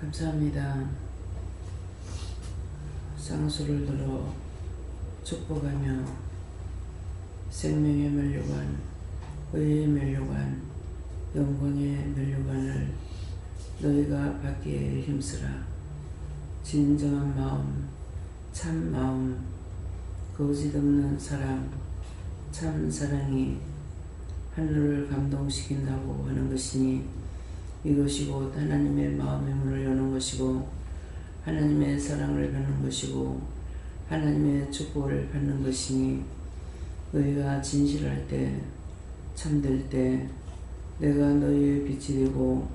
감사합니다. 쌍수를 들어 축복하며 생명의 면류관, 의의 면류관, 영광의 면류관을 너희가 받기에 힘쓰라. 진정한 마음, 참 마음, 거짓 없는 사랑, 참 사랑이 하늘을 감동시킨다고 하는 것이니 이것이 곧 하나님의 마음의 문을 여는 것이고 하나님의 사랑을 받는 것이고 하나님의 축복을 받는 것이니 너희가 진실할 때, 참될 때 내가 너희의 빛이 되고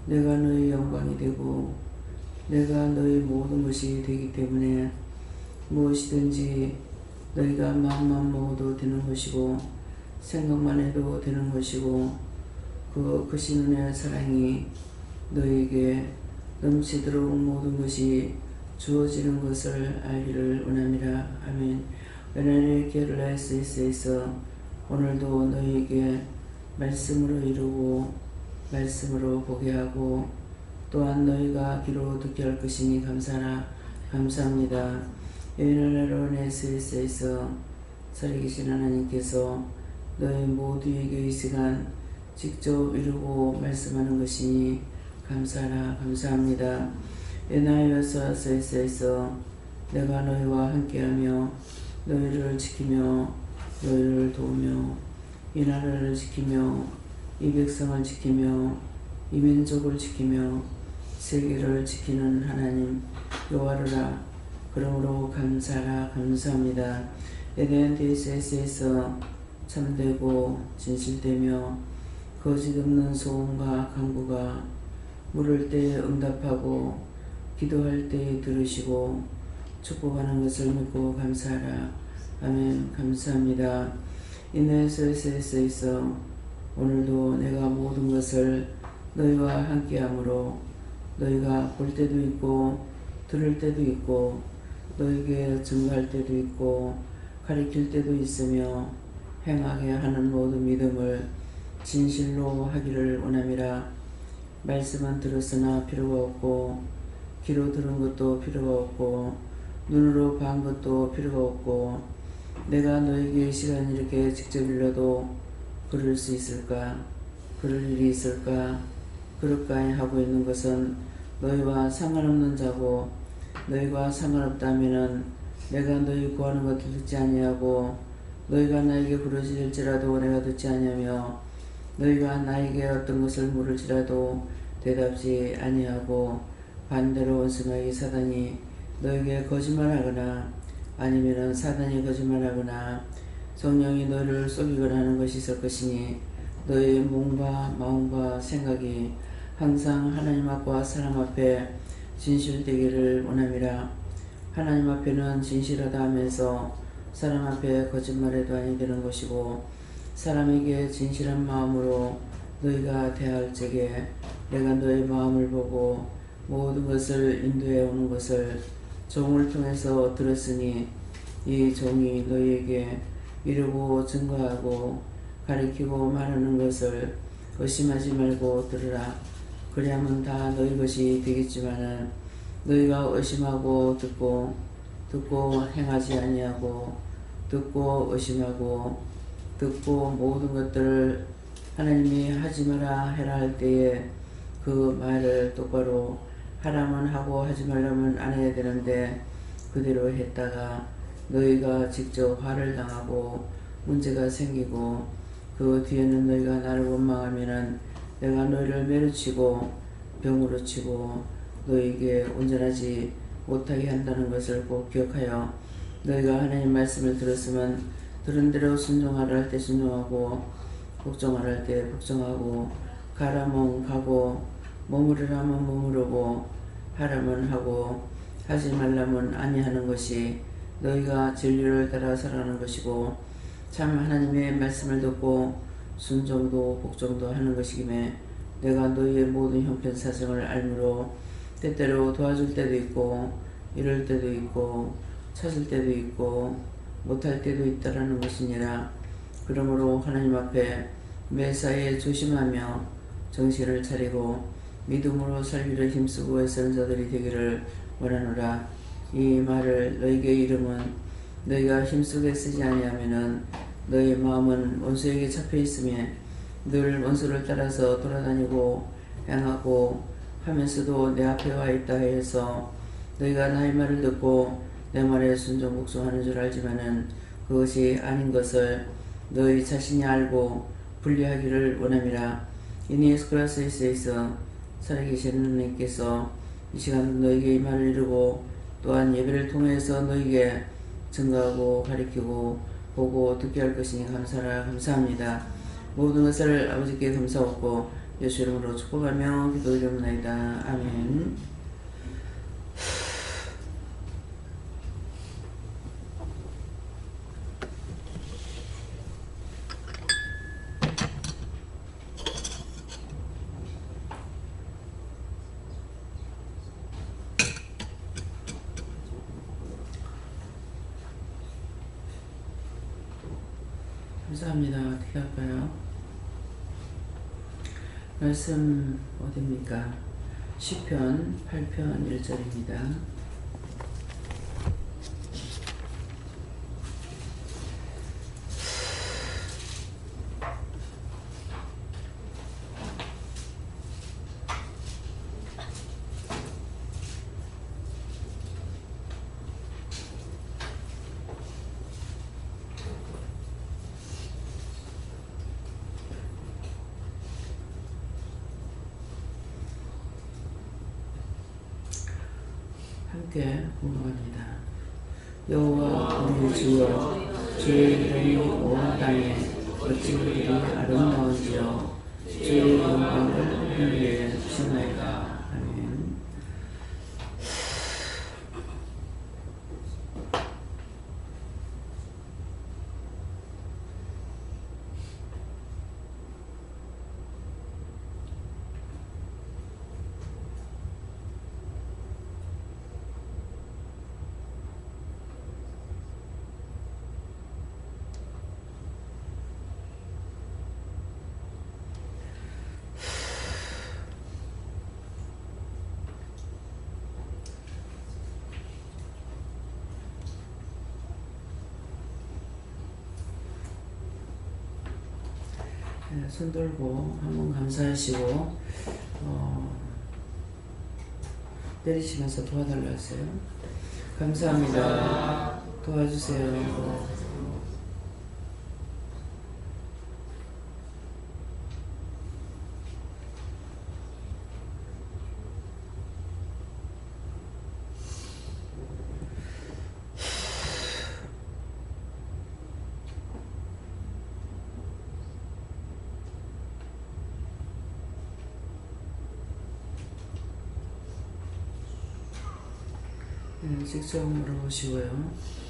내가 너희 영광이 되고 내가 너희 모든 것이 되기 때문에 무엇이든지 너희가 마음만 먹어도 되는 것이고 생각만 해도 되는 것이고 그 신은의 사랑이 너희에게 넘치도록 모든 것이 주어지는 것을 알기를 원함이라. 아멘. 은혜의 기회를 SS에서 오늘도 너희에게 말씀으로 이루고 말씀으로 보게 하고 또한 너희가 귀로 듣게 할 것이니 감사합니다. 은혜로운 SS에서 살아계신 하나님께서 너희 모두에게 이 시간 직접 이루고 말씀하는 것이니 감사합니다. 에나이어서 SS에서 내가 너희와 함께하며 너희를 지키며 너희를 도우며 이 나라를 지키며 이 백성을 지키며 이 민족을 지키며 세계를 지키는 하나님 여호와라. 그러므로 감사합니다. 에덴 DSS에서 참되고 진실되며 거짓 없는 소원과 간구가 물을 때에 응답하고 기도할 때에 들으시고 축복하는 것을 믿고 감사하라. 아멘. 감사합니다. 인내서에서 오늘도 내가 모든 것을 너희와 함께하므로 너희가 볼 때도 있고 들을 때도 있고 너희에게 증거할 때도 있고 가르칠 때도 있으며 행하게 하는 모든 믿음을 진실로 하기를 원함이라. 말씀은 들었으나 필요가 없고 귀로 들은 것도 필요가 없고 눈으로 본 것도 필요가 없고 내가 너에게 이 시간 이렇게 직접 일러도 그럴 수 있을까? 그럴 일이 있을까? 그럴까 하고 있는 것은 너희와 상관없는 자고 너희와 상관없다면은 내가 너희 구하는 것을 듣지 아니하고 너희가 나에게 부르짖을지라도 내가 듣지 아니하며 너희가 나에게 어떤 것을 물을지라도 대답지 아니하고 반대로 원수마귀 사단이 너에게 거짓말하거나 아니면은 사단이 거짓말하거나 성령이 너희를 속이거나 하는 것이 있을 것이니 너희의 몸과 마음과 생각이 항상 하나님 앞과 사람 앞에 진실되기를 원함이라. 하나님 앞에는 진실하다 하면서 사람 앞에 거짓말해도 아니 되는 것이고 사람에게 진실한 마음으로 너희가 대할 적에 내가 너의 마음을 보고 모든 것을 인도해 오는 것을 종을 통해서 들었으니 이 종이 너희에게 이루고 증거하고 가리키고 말하는 것을 의심하지 말고 들으라. 그리하면 다 너희 것이 되겠지만은 너희가 의심하고 듣고 행하지 아니하고 듣고 의심하고 듣고 모든 것들을 하나님이 하지 마라 해라 할 때에 그 말을 똑바로 하라면 하고 하지 말라면 안 해야 되는데 그대로 했다가 너희가 직접 화를 당하고 문제가 생기고 그 뒤에는 너희가 나를 원망하면은 내가 너희를 매르치고 병으로 치고 너희에게 온전하지 못하게 한다는 것을 꼭 기억하여 너희가 하나님 말씀을 들었으면 들은 대로 순종하라 할 때 순종하고 복종하라 할 때 복종하고 가라면 가고 머무르라면 머무르고 하라면 하고 하지 말라면 아니하는 것이 너희가 진리를 따라 살아가는 것이고 참 하나님의 말씀을 듣고 순종도 복종도 하는 것이기에 내가 너희의 모든 형편 사정을 알므로 때때로 도와줄 때도 있고 이럴 때도 있고 찾을 때도 있고 못할 때도 있다라는 것이니라. 그러므로 하나님 앞에 매사에 조심하며 정신을 차리고 믿음으로 살기를 힘쓰고 애쓰는 자들이 되기를 원하노라. 이 말을 너희에게 이름은 너희가 힘쓰게 쓰지 아니하면은 너희 마음은 원수에게 잡혀 있으며 늘 원수를 따라서 돌아다니고 행하고 하면서도 내 앞에 와 있다 해서 너희가 나의 말을 듣고 내 말에 순종 복종하는 줄 알지만은 그것이 아닌 것을 너희 자신이 알고 분리하기를 원함이라. 이니 예수 그리스도에 있어 살아계신 하나님께서 이 시간 너희에게 이 말을 이루고 또한 예배를 통해서 너희에게 증거하고 가르치고 보고 듣게 할 것이니 감사합니다. 모든 것을 아버지께 감사하고 예수 이름으로 축복하며 기도드리옵나이다. 아멘. 감사합니다. 어떻게 할까요? 말씀 어디입니까? 시편 8편 1절입니다. 함께 공부합니다. 여호와 우리 주여, 주의 이름이 온 땅에 어찌 그리 아름다운지요. 주의 영광을 우리에게 주시나이다. 아멘. 손 들고 한번 감사하시고 내리시면서 도와달라 하세요. 감사합니다. 도와주세요. 직접 물어보시고요.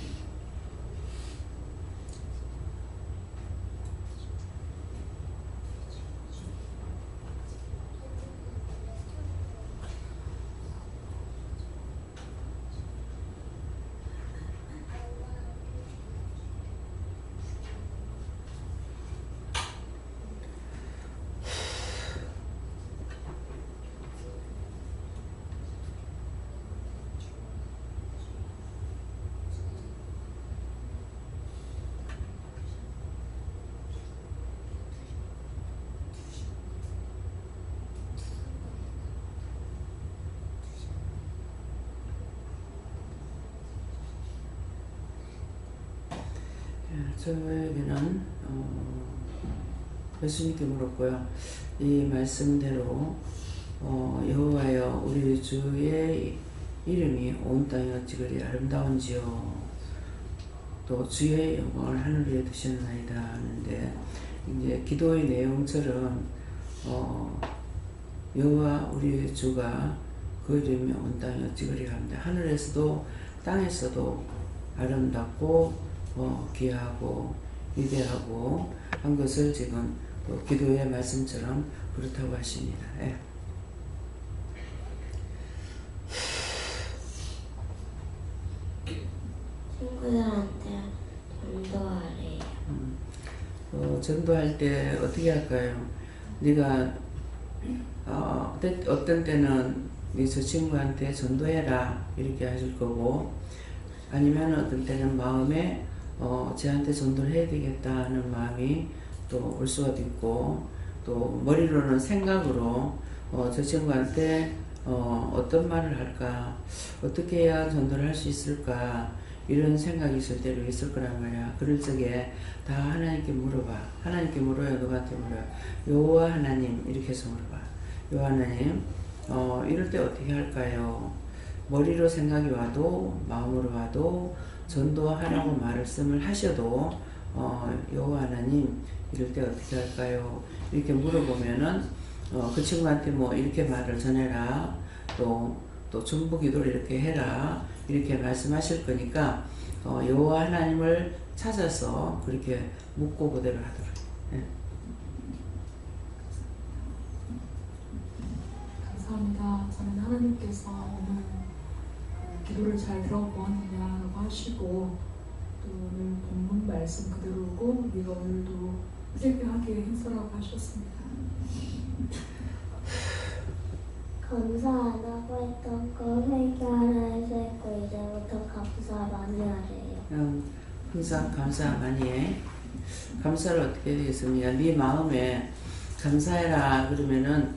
저에게는 예수님께 물었고요. 이 말씀대로 여호와여 우리 주의 이름이 온 땅에 어찌 그리 아름다운지요. 또 주의 영광을 하늘 위에 두셨나이다 하는데, 이제 기도의 내용처럼 여호와 우리 주가 그 이름이 온 땅에 어찌 그리 합니다. 하늘에서도 땅에서도 아름답고 귀하고 위대하고 한 것을 지금 기도의 말씀처럼 그렇다고 하십니다. 예. 친구들한테 전도하래요. 전도할 때 어떻게 할까요? 네가 어떤 때는 저 친구한테 전도해라 이렇게 하실 거고, 아니면 어떤 때는 마음에 쟤한테 전도를 해야 되겠다는 마음이 또 올 수가 있고, 또 머리로는 생각으로 저 친구한테 어떤 말을 할까, 어떻게 해야 전도를 할 수 있을까, 이런 생각이 있을 때도 있을 거란 말이야. 그럴 적에 다 하나님께 물어봐. 하나님께 물어요. 누구한테 물어요? 여호와 하나님 이렇게 해서 물어봐. 여호와 하나님, 이럴 때 어떻게 할까요? 머리로 생각이 와도 마음으로 와도 전도하라고 말씀을 하셔도 여호와 하나님 이럴 때 어떻게 할까요? 이렇게 물어보면은 그 친구한테 뭐 이렇게 말을 전해라, 또 중보기도를 이렇게 해라, 이렇게 말씀하실 거니까 여호와 하나님을 찾아서 그렇게 묻고 그대로 하도록. 예. 감사합니다. 저는 하나님께서 오늘 기도를 잘 들어보았느냐고 하시고, 또 오늘 본문 말씀 그대로고 우리가 오늘도 회개하게 힘쓰라고 하셨습니다. 감사 안 하고 했던 거 회개하라 해서 했고 이제부터 감사 많이 하래요. 항상 감사 많이 해. 감사를 어떻게 되겠습니까? 네 마음에 감사해라 그러면은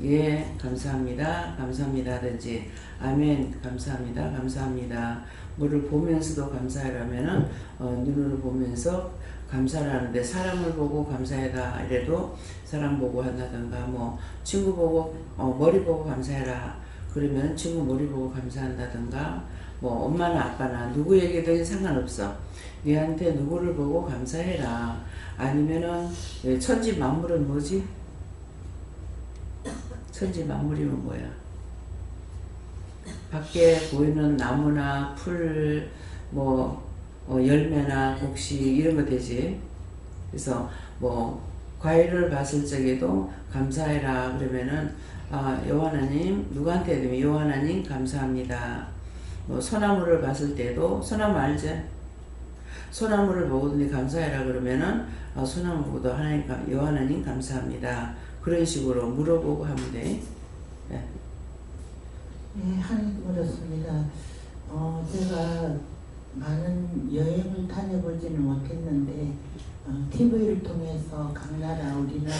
예 감사합니다 감사합니다 하든지 아멘 감사합니다 감사합니다, 뭐를 보면서도 감사해라면은 눈으로 보면서 감사를 하는데, 사람을 보고 감사해라 이래도 사람 보고 한다든가, 뭐 친구 보고 머리 보고 감사해라 그러면 친구 머리 보고 감사한다든가, 뭐 엄마나 아빠나 누구에게든 상관없어. 니한테 누구를 보고 감사해라. 아니면은 천지 만물은 뭐지? 천지 만물이면 뭐야? 밖에 보이는 나무나 풀, 뭐 열매나 곡식 이런 거 되지. 그래서 뭐 과일을 봤을 적에도 감사해라 그러면은 여호와 하나님, 누구한테 되면 여호와 하나님 감사합니다. 뭐 소나무를 봤을 때도, 소나무 알지? 소나무를 보고도 감사해라 그러면은 소나무 보고도 하나님, 여호와 하나님 감사합니다. 그런 식으로 물어보고 하면 돼. 네. 네, 하나님께 물었습니다. 제가 많은 여행을 다녀보지는 못했는데 TV를 통해서 각 나라, 우리나라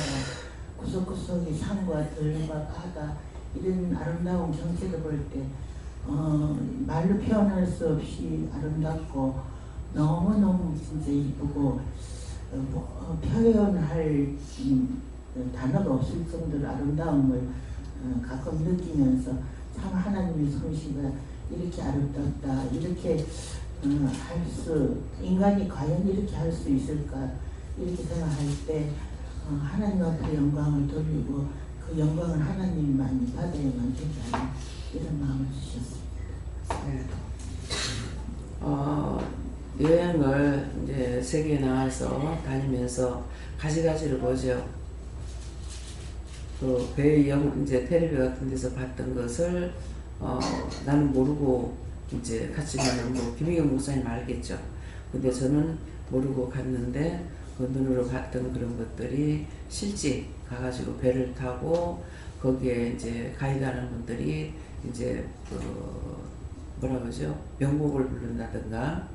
구석구석의 산과 들과 바다 이런 아름다운 경치를 볼 때 말로 표현할 수 없이 아름답고 너무너무 진짜 이쁘고 표현할 단어가 없을 정도로 아름다움을 가끔 느끼면서 참 하나님의 솜씨가 이렇게 아름답다, 이렇게 인간이 과연 이렇게 할 수 있을까, 이렇게 생각할 때 하나님 앞에 영광을 돌리고 그 영광을 하나님만이 받아야만 된다는 이런 마음을 주셨습니다. 네. 여행을 이제 세계에 나와서 다니면서 가지가지를 보죠. 그 배의 이제 텔레비 같은 데서 봤던 것을 나는 모르고 이제 같이 가는 뭐 김희경 목사님 알겠죠. 근데 저는 모르고 갔는데 그 눈으로 봤던 그런 것들이 실제 가가지고 배를 타고 거기에 이제 가이드하는 분들이 이제 뭐라 그러죠? 명곡을 부른다든가,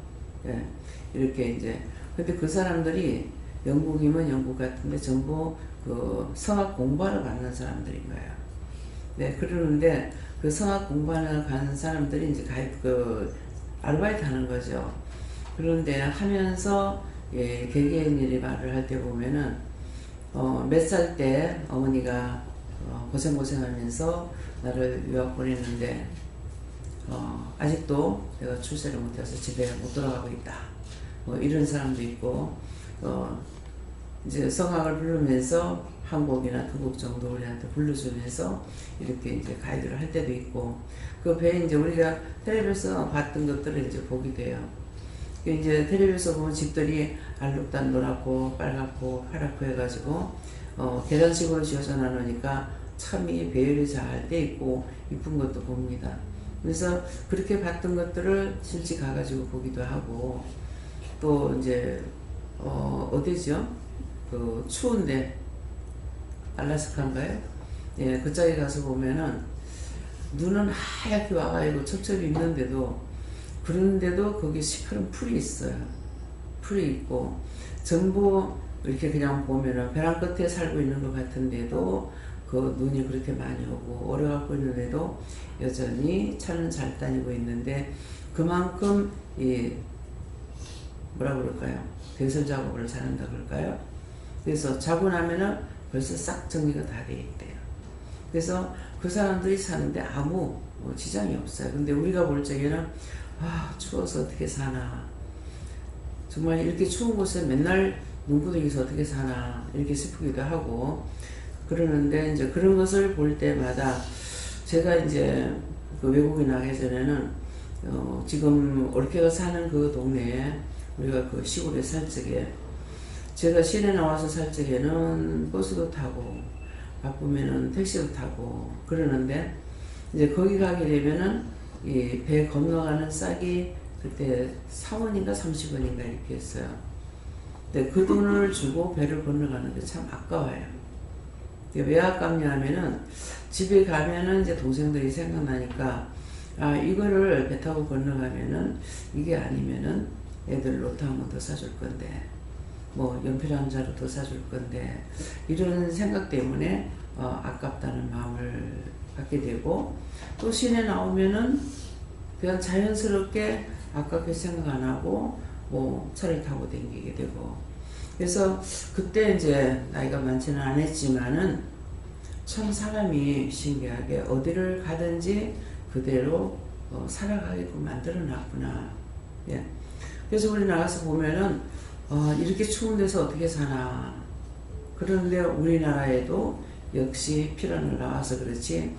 예, 이렇게 이제. 근데 그 사람들이 영국이면 영국 같은데 전부 그 성악 공부하러 가는 사람들인 거예요. 네, 그러는데 그 성악 공부하러 가는 사람들이 이제 아르바이트 하는 거죠. 그런데 하면서 개개인 일이 말을 할 때 보면은 몇 살 때 어머니가 고생하면서 나를 유학 보냈는데 아직도 내가 출세를 못해서 집에 못 돌아가고 있다. 뭐 이런 사람도 있고, 이제 성악을 부르면서 한 곡이나 두 곡 정도 우리한테 불러주면서 이렇게 이제 가이드를 할 때도 있고, 그 배에 이제 우리가 텔레비에서 봤던 것들을 이제 보게 돼요. 이제 텔레비에서 보면 집들이 알록단 노랗고 빨갛고 파랗고 해가지고 계단식으로 지어져 나누니까 참 이 배열이 잘 돼 있고 이쁜 것도 봅니다. 그래서 그렇게 봤던 것들을 실제 가가지고 보기도 하고, 또 이제 어디죠? 그 추운데 알라스카인가요? 예, 그 짝에 가서 보면은 눈은 하얗게 와가지고 첩첩이 있는데도 그런데도 거기 시퍼런 풀이 있어요. 풀이 있고 전부 이렇게 그냥 보면은 벼랑 끝에 살고 있는 것 같은데도 그 눈이 그렇게 많이 오고 오래 갖고 있는데도 여전히 차는 잘 다니고 있는데 그만큼 이 뭐라 그럴까요? 대설 작업을 잘한다 그럴까요? 그래서 자고 나면은 벌써 싹 정리가 다 돼 있대요. 그래서 그 사람들이 사는데 아무 지장이 없어요. 근데 우리가 볼 적에는 추워서 어떻게 사나, 정말 이렇게 추운 곳에 맨날 눈구덩이에서 어떻게 사나 이렇게 싶기도 하고 그러는데 이제 그런 것을 볼 때마다 제가 이제 그 외국에 나가기 전에는 지금 올케가 사는 그 동네에 우리가 그 시골에 살 적에 제가 시내 나와서 살 적에는 버스도 타고 바쁘면은 택시도 타고 그러는데 이제 거기 가게 되면은 이 배 건너가는 싹이 그때 4원인가 30원인가 이렇게 했어요. 근데 그 돈을 주고 배를 건너가는 게 참 아까워요. 왜 아깝냐 하면은 집에 가면은 이제 동생들이 생각나니까 이거를 배 타고 건너가면은 이게 아니면은 애들 로또 한 번 더 사줄 건데 뭐 연필 한 자루 더 사줄 건데 이런 생각 때문에 아깝다는 마음을 갖게 되고 또 시내 나오면은 그냥 자연스럽게 아깝게 생각 안 하고 뭐 차를 타고 다니게 되고 그래서 그때 이제 나이가 많지는 않았지만은 참 사람이 신기하게 어디를 가든지 그대로 살아가게끔 만들어 놨구나. 예. 그래서 우리 나가서 보면은 이렇게 추운 데서 어떻게 사나. 그런데 우리나라에도 역시 피란을 나와서 그렇지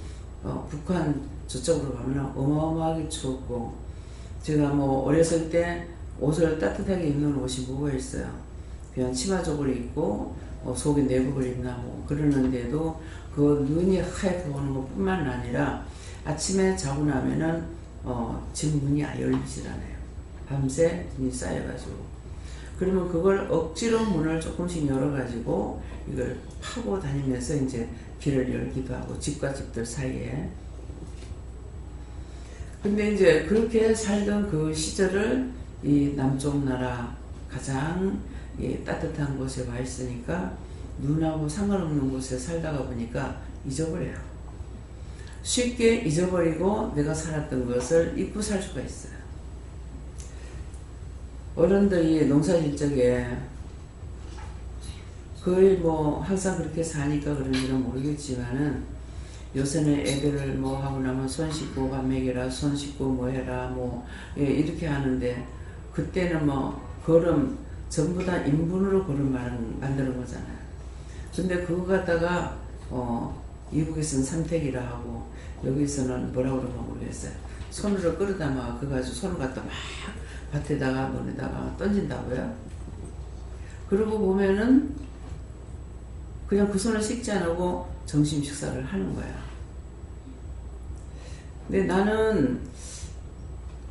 북한 저쪽으로 가면 어마어마하게 추웠고 제가 뭐 어렸을 때 옷을 따뜻하게 입는 옷이 뭐가 있어요. 그냥 치마족을 입고 속에 내복을 입나 뭐 그러는데도 그 눈이 하얗게 오는 것 뿐만 아니라 아침에 자고 나면은 집 문이 열리질 않아요. 밤새 눈이 쌓여가지고 그러면 그걸 억지로 문을 조금씩 열어가지고 이걸 파고 다니면서 이제 길을 열기도 하고 집과 집들 사이에 근데 이제 그렇게 살던 그 시절을 이 남쪽 나라 가장 따뜻한 곳에 와 있으니까 눈하고 상관없는 곳에 살다가 보니까 잊어버려요. 쉽게 잊어버리고 내가 살았던 것을 잊고 살 수가 있어요. 어른들이 농사질 적에 거의 뭐 항상 그렇게 사니까 그런지는 모르겠지만은 요새는 애들을 뭐 하고 나면 손 씻고 밥 먹여라 손 씻고 뭐 해라 뭐 이렇게 하는데 그때는 뭐 걸음 전부 다 인분으로 걸음 만드는 거잖아요. 근데 그거 갖다가 이북에서는 삼택이라 하고 여기서는 뭐라고 그러나 모르겠어요. 손으로 끌어다 막 그거 가지고 손을 갖다 막 밭에다가 논에다가 던진다고요. 그러고 보면은 그냥 그 손을 씻지 않고 점심 식사를 하는 거야. 근데 나는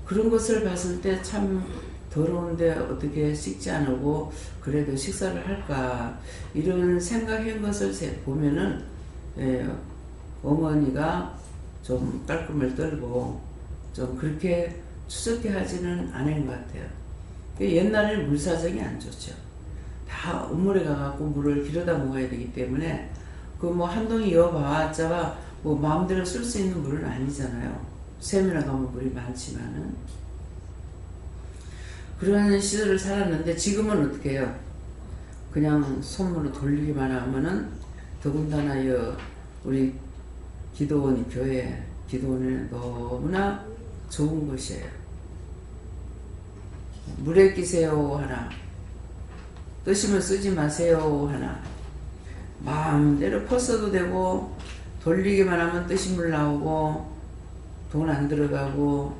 그런 것을 봤을 때 참 더러운데 어떻게 씻지 않고 그래도 식사를 할까 이런 생각한 것을 보면은 어머니가 좀 깔끔을 떨고 좀 그렇게 추적해 하지는 않은 것 같아요. 옛날에는 물 사정이 안 좋죠. 다 우물에 가갖고 물을 길어다 먹어야 되기 때문에 그 뭐 한동이 이어봐왔자 뭐 마음대로 쓸 수 있는 물은 아니잖아요. 샘이나 가면 물이 많지만은 그런 시절을 살았는데 지금은 어떻게 해요? 그냥 손으로 돌리기만 하면은 더군다나 우리 기도원이 교회 기도원은 너무나 좋은 것이에요. 물에 끼세요 하나 뜨시면 쓰지 마세요 하나 마음대로 퍼서도 되고 돌리기만 하면 뜨신 물 나오고 돈 안 들어가고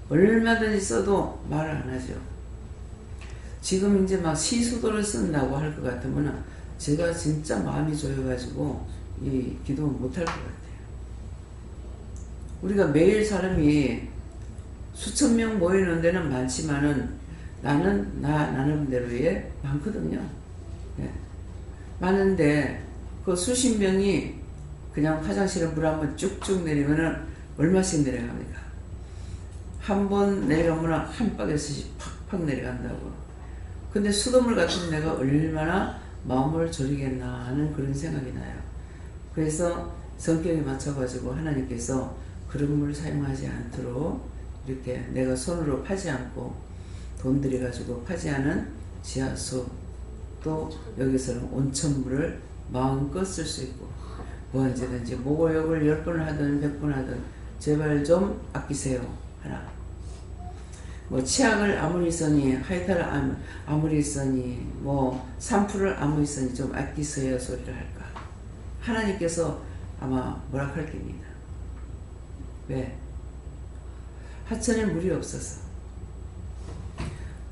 얼마든지 써도 말을 안 하죠. 지금 이제 막 시수도를 쓴다고 할 것 같으면 제가 진짜 마음이 조여가지고 이 기도 못할 것 같아요. 우리가 매일 사람이 수천 명 모이는 데는 많지만은 나는 나 나름대로의 많거든요. 예. 많은데 그 수십 명이 그냥 화장실에 물 한번 쭉쭉 내리면은 얼마씩 내려갑니까? 한 번 내려가면 한 바퀴씩 팍팍 내려간다고. 근데 수돗물 같은 내가 얼마나 마음을 졸이겠나 하는 그런 생각이 나요. 그래서 성격에 맞춰가지고 하나님께서 그런 물 사용하지 않도록 이렇게 내가 손으로 파지 않고 돈 들여가지고 파지 않은 지하수, 또 여기서는 온천물을 마음껏 쓸 수 있고 뭐 언제든지 목욕을 10번 하든 100번 하든 제발 좀 아끼세요. 하나. 뭐 치약을 아무리 쓰니 하이탈을 아무리 쓰니 뭐 샴푸를 아무리 쓰니 좀 아끼세요 소리를 할까. 하나님께서 아마 뭐라 할 겁니다. 왜? 하천에 물이 없어서.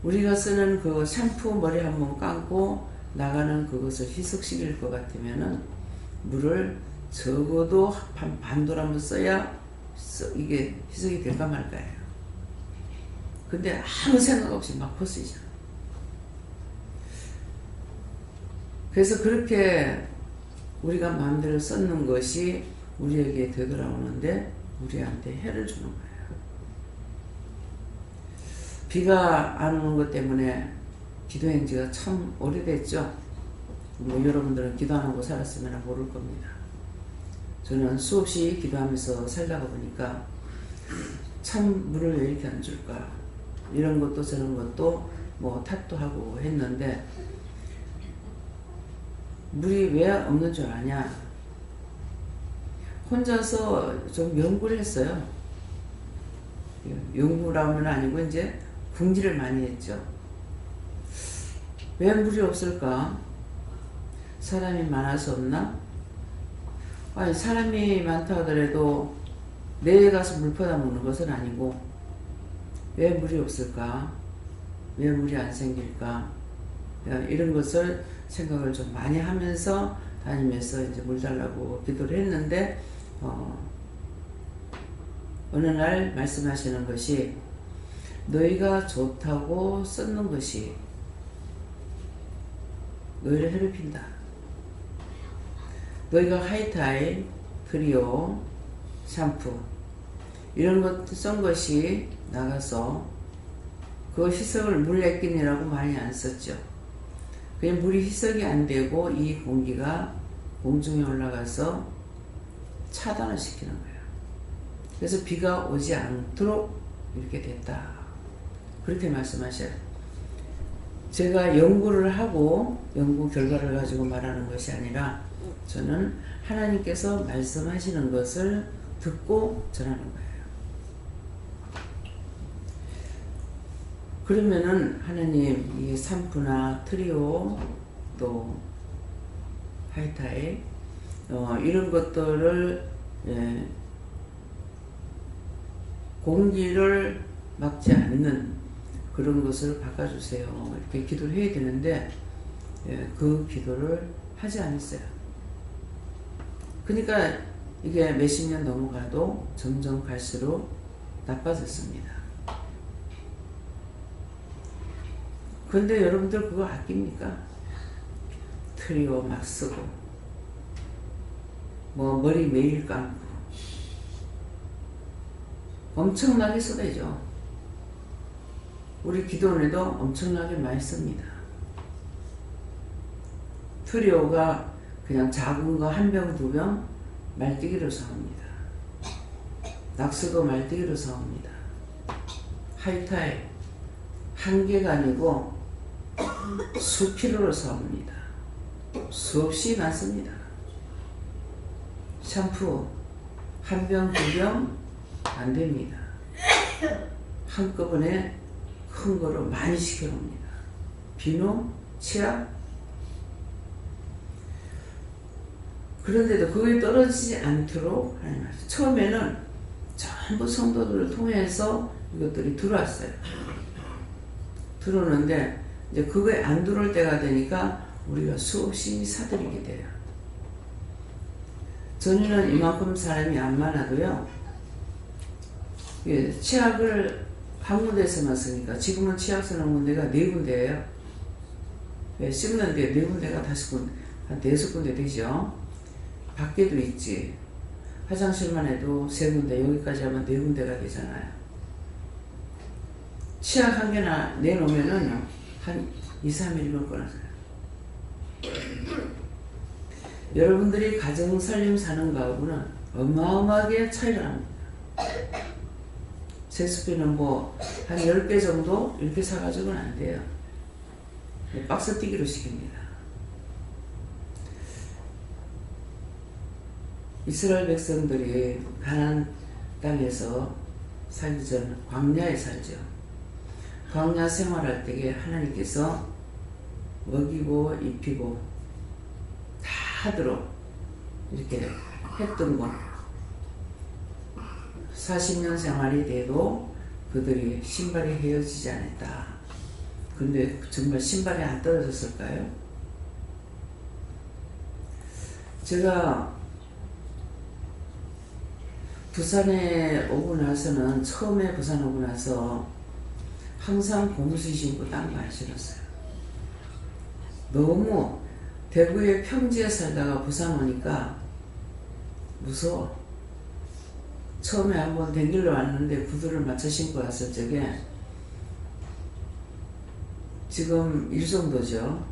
우리가 쓰는 그 샴푸 머리 한번 감고 나가는 그것을 희석시킬 것 같으면은 물을 적어도 반돌 한번 써야 이게 희석이 될까 말까요. 근데 아무 생각 없이 막 퍼쓰이잖아. 그래서 그렇게 우리가 마음대로 썼는 것이 우리에게 되돌아오는데 우리한테 해를 주는 거예요. 비가 안 오는 것 때문에 기도한 지가 참 오래됐죠. 뭐 여러분들은 기도 안 하고 살았으면 모를 겁니다. 저는 수없이 기도하면서 살다가 보니까 참 물을 왜 이렇게 안 줄까, 이런 것도 저런 것도 뭐 탓도 하고 했는데, 물이 왜 없는 줄 아냐, 혼자서 좀 연구를 했어요. 연구라면 아니고 이제 궁지를 많이 했죠. 왜 물이 없을까? 사람이 많아서 없나? 아니, 사람이 많다 하더라도 내에 가서 물 퍼다 먹는 것은 아니고, 왜 물이 없을까? 왜 물이 안 생길까? 이런 것을 생각을 좀 많이 하면서 다니면서 이제 물 달라고 기도를 했는데, 어느 날 말씀하시는 것이, 너희가 좋다고 썼는 것이 너희를 괴롭힌다. 너희가 하이타일, 트리오, 샴푸 이런 것 쓴 것이 나가서 그 희석을 물 내끼느라고 많이 안 썼죠. 그냥 물이 희석이 안 되고 이 공기가 공중에 올라가서 차단을 시키는 거예요. 그래서 비가 오지 않도록 이렇게 됐다. 그렇게 말씀하셔요. 제가 연구를 하고 연구 결과를 가지고 말하는 것이 아니라 저는 하나님께서 말씀하시는 것을 듣고 전하는 거예요. 그러면은 하나님, 이 샴푸나 트리오 또 하이타일 이런 것들을 공기를 막지 않는 그런 것을 바꿔주세요. 이렇게 기도를 해야 되는데 그 기도를 하지 않았어요. 그러니까 이게 몇십 년 넘어가도 점점 갈수록 나빠졌습니다. 근데 여러분들 그거 아낍니까? 트리오 막 쓰고 뭐 머리 매일 감고 엄청나게 쏟아져. 우리 기도원에도 엄청나게 많이 씁니다. 트리오가 그냥 작은 거 한 병, 두 병 말띠기로 사옵니다. 낙수도 말띠기로 사옵니다. 하이타일 한 개가 아니고 수킬로로 사옵니다. 수없이 많습니다. 샴푸 한 병, 두 병 안 됩니다. 한꺼번에 큰 거로 많이 시켜놓습니다. 비누, 치약. 그런데도 그게 떨어지지 않도록 하나님 말씀. 처음에는 전부 성도들을 통해서 이것들이 들어왔어요. 들어오는데 이제 그거에 안 들어올 때가 되니까 우리가 수없이 사들이게 돼요. 전에는 이만큼 사람이 안 많아도요, 치약을 한 군데에서만 쓰니까 지금은 치약 쓰는 군데가 4군데예요. 씹는 데 4군데가 한 5군데 되죠. 밖에도 있지. 화장실만 해도 3군데, 여기까지 하면 4군데가 되잖아요. 치약 한 개나 내놓으면은 한 2, 3일이면 끊어져요. 여러분들이 가정 살림 사는 거하고는 어마어마하게 차이가 납니다. 세수비는 뭐 한 10개 정도 이렇게 사가지고는 안 돼요. 박스 뛰기로 시킵니다. 이스라엘 백성들이 가나안 땅에서 살기 전 광야에 살죠. 광야 생활할 때에 하나님께서 먹이고 입히고 다 하도록 이렇게 했던 것. 40년 생활이 돼도 그들이 신발이 헤어지지 않았다. 근데 정말 신발이 안 떨어졌을까요? 제가 부산에 오고 나서는, 처음에 부산 오고 나서 항상 고무신 신고 딴 거 안 신었어요. 너무 대구의 평지에 살다가 부산 오니까 무서워. 처음에 한번 댕길러 왔는데 구두를 맞춰 신고 왔을 적에, 지금 일송도죠.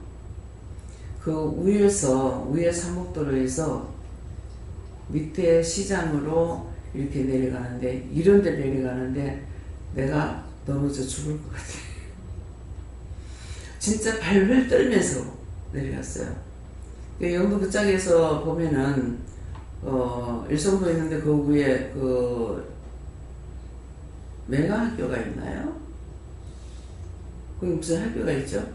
그 위에 삼목도로에서 밑에 시장으로 이렇게 내려가는데, 이런 데 내려가는데 내가 넘어져 죽을 것 같아. 진짜 발발 떨면서 내려갔어요. 영도 그 짝에서 보면은 일성도 있는데 그 위에 메가 학교가 있나요? 거기 무슨 학교가 있죠?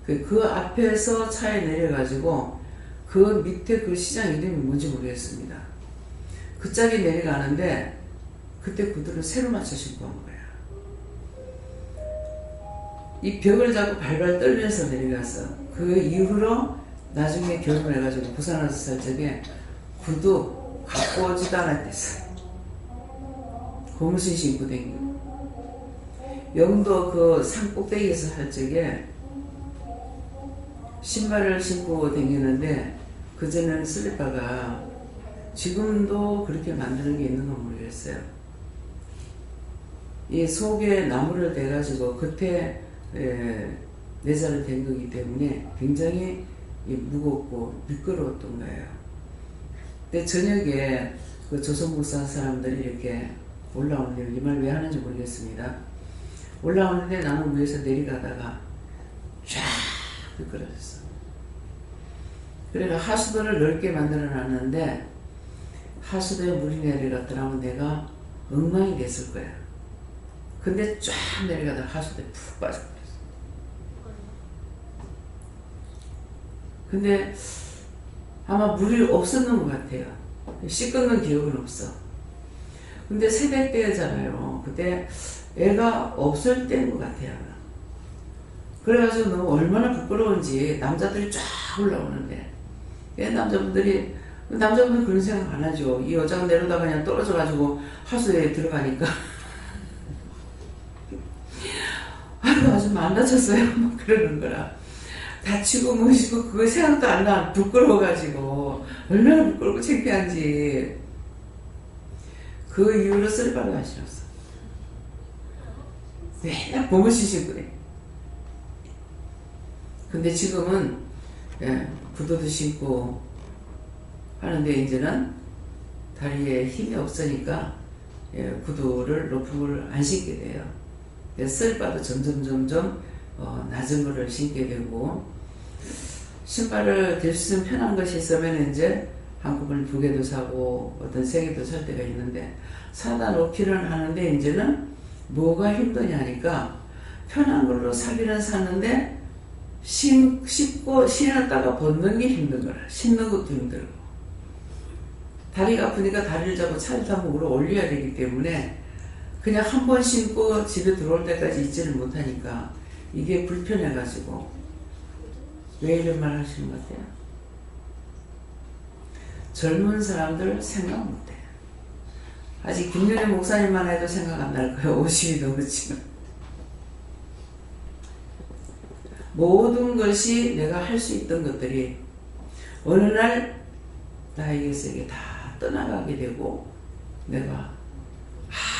그 앞에서 차에 내려가지고 그 밑에 그 시장 이름이 뭔지 모르겠습니다. 그 짝이 내려가는데 그때 구두를 새로 맞춰 신고 한 거야. 이 벽을 잡고 발발 떨면서 내려가서, 그 이후로 나중에 결혼해가지고 부산 와서 살 적에 구두 갖고 오지도 않았댔어. 고무신 신고 다니고. 영도 그 산 꼭대기에서 살 적에 신발을 신고 다니는데, 그전에는 슬리퍼가, 지금도 그렇게 만드는 게 있는 건 모르겠어요. 이 속에 나무를 대가지고 겉에 내자를 댄 거기 때문에 굉장히 무겁고 미끄러웠던 거예요. 근데 저녁에 그 조선목사 사람들이 이렇게 올라오는데, 이 말 왜 하는지 모르겠습니다. 올라오는데 나는 위에서 내려가다가 쫙 미끄러졌어. 그래서 하수도를 넓게 만들어 놨는데, 하수도에 물이 내려갔더라면 내가 엉망이 됐을 거야. 근데 쫙 내려가다가 하수도에 푹 빠져버렸어. 근데 아마 물이 없었는 것 같아요. 씻는 기억은 없어. 근데 새벽 때잖아요. 그때 애가 없을 때인 것 같아요. 그래가지고 너무 얼마나 부끄러운지, 남자들이 쫙 올라오는데, 남자분들이 그런 생각 안 하죠. 이 여자가 내려다가 그냥 떨어져가지고 하수도에 들어가니까 아주 안 다쳤어요. 막 그러는 거라. 다치고 뭐시고 그거 생각도 안 나. 부끄러워가지고 얼마나 부끄럽고 창피한지. 그 이후로 슬리퍼를 안 신었어. 맨날 고무신 신고 그래. 근데 지금은 구두도 신고 하는데, 이제는 다리에 힘이 없으니까 구두를 높은 걸 안 신게 돼요. 슬리퍼도 점점 낮은 거를 신게 되고, 신발을 될 수 있으면 편한 것이 있으면 이제 한꺼번에 2개도 사고 어떤 3개도 살 때가 있는데, 사다 놓기는 하는데 이제는 뭐가 힘드냐니까 편한 걸로 사기는 샀는데 신고 신었다가 벗는 게 힘든 거라. 신는 것도 힘들고, 다리가 아프니까 다리를 잡고 차를 타고 물어 올려야 되기 때문에 그냥 한 번 신고 집에 들어올 때까지 있지를 못하니까 이게 불편해가지고. 왜 이런 말 하시는 것 같아요? 젊은 사람들 생각 못해. 아직 김윤혜 목사님만 해도 생각 안 날 거예요. 50이 넘었지만. 모든 것이 내가 할 수 있던 것들이 어느 날 나에게서 이게 다 떠나가게 되고 내가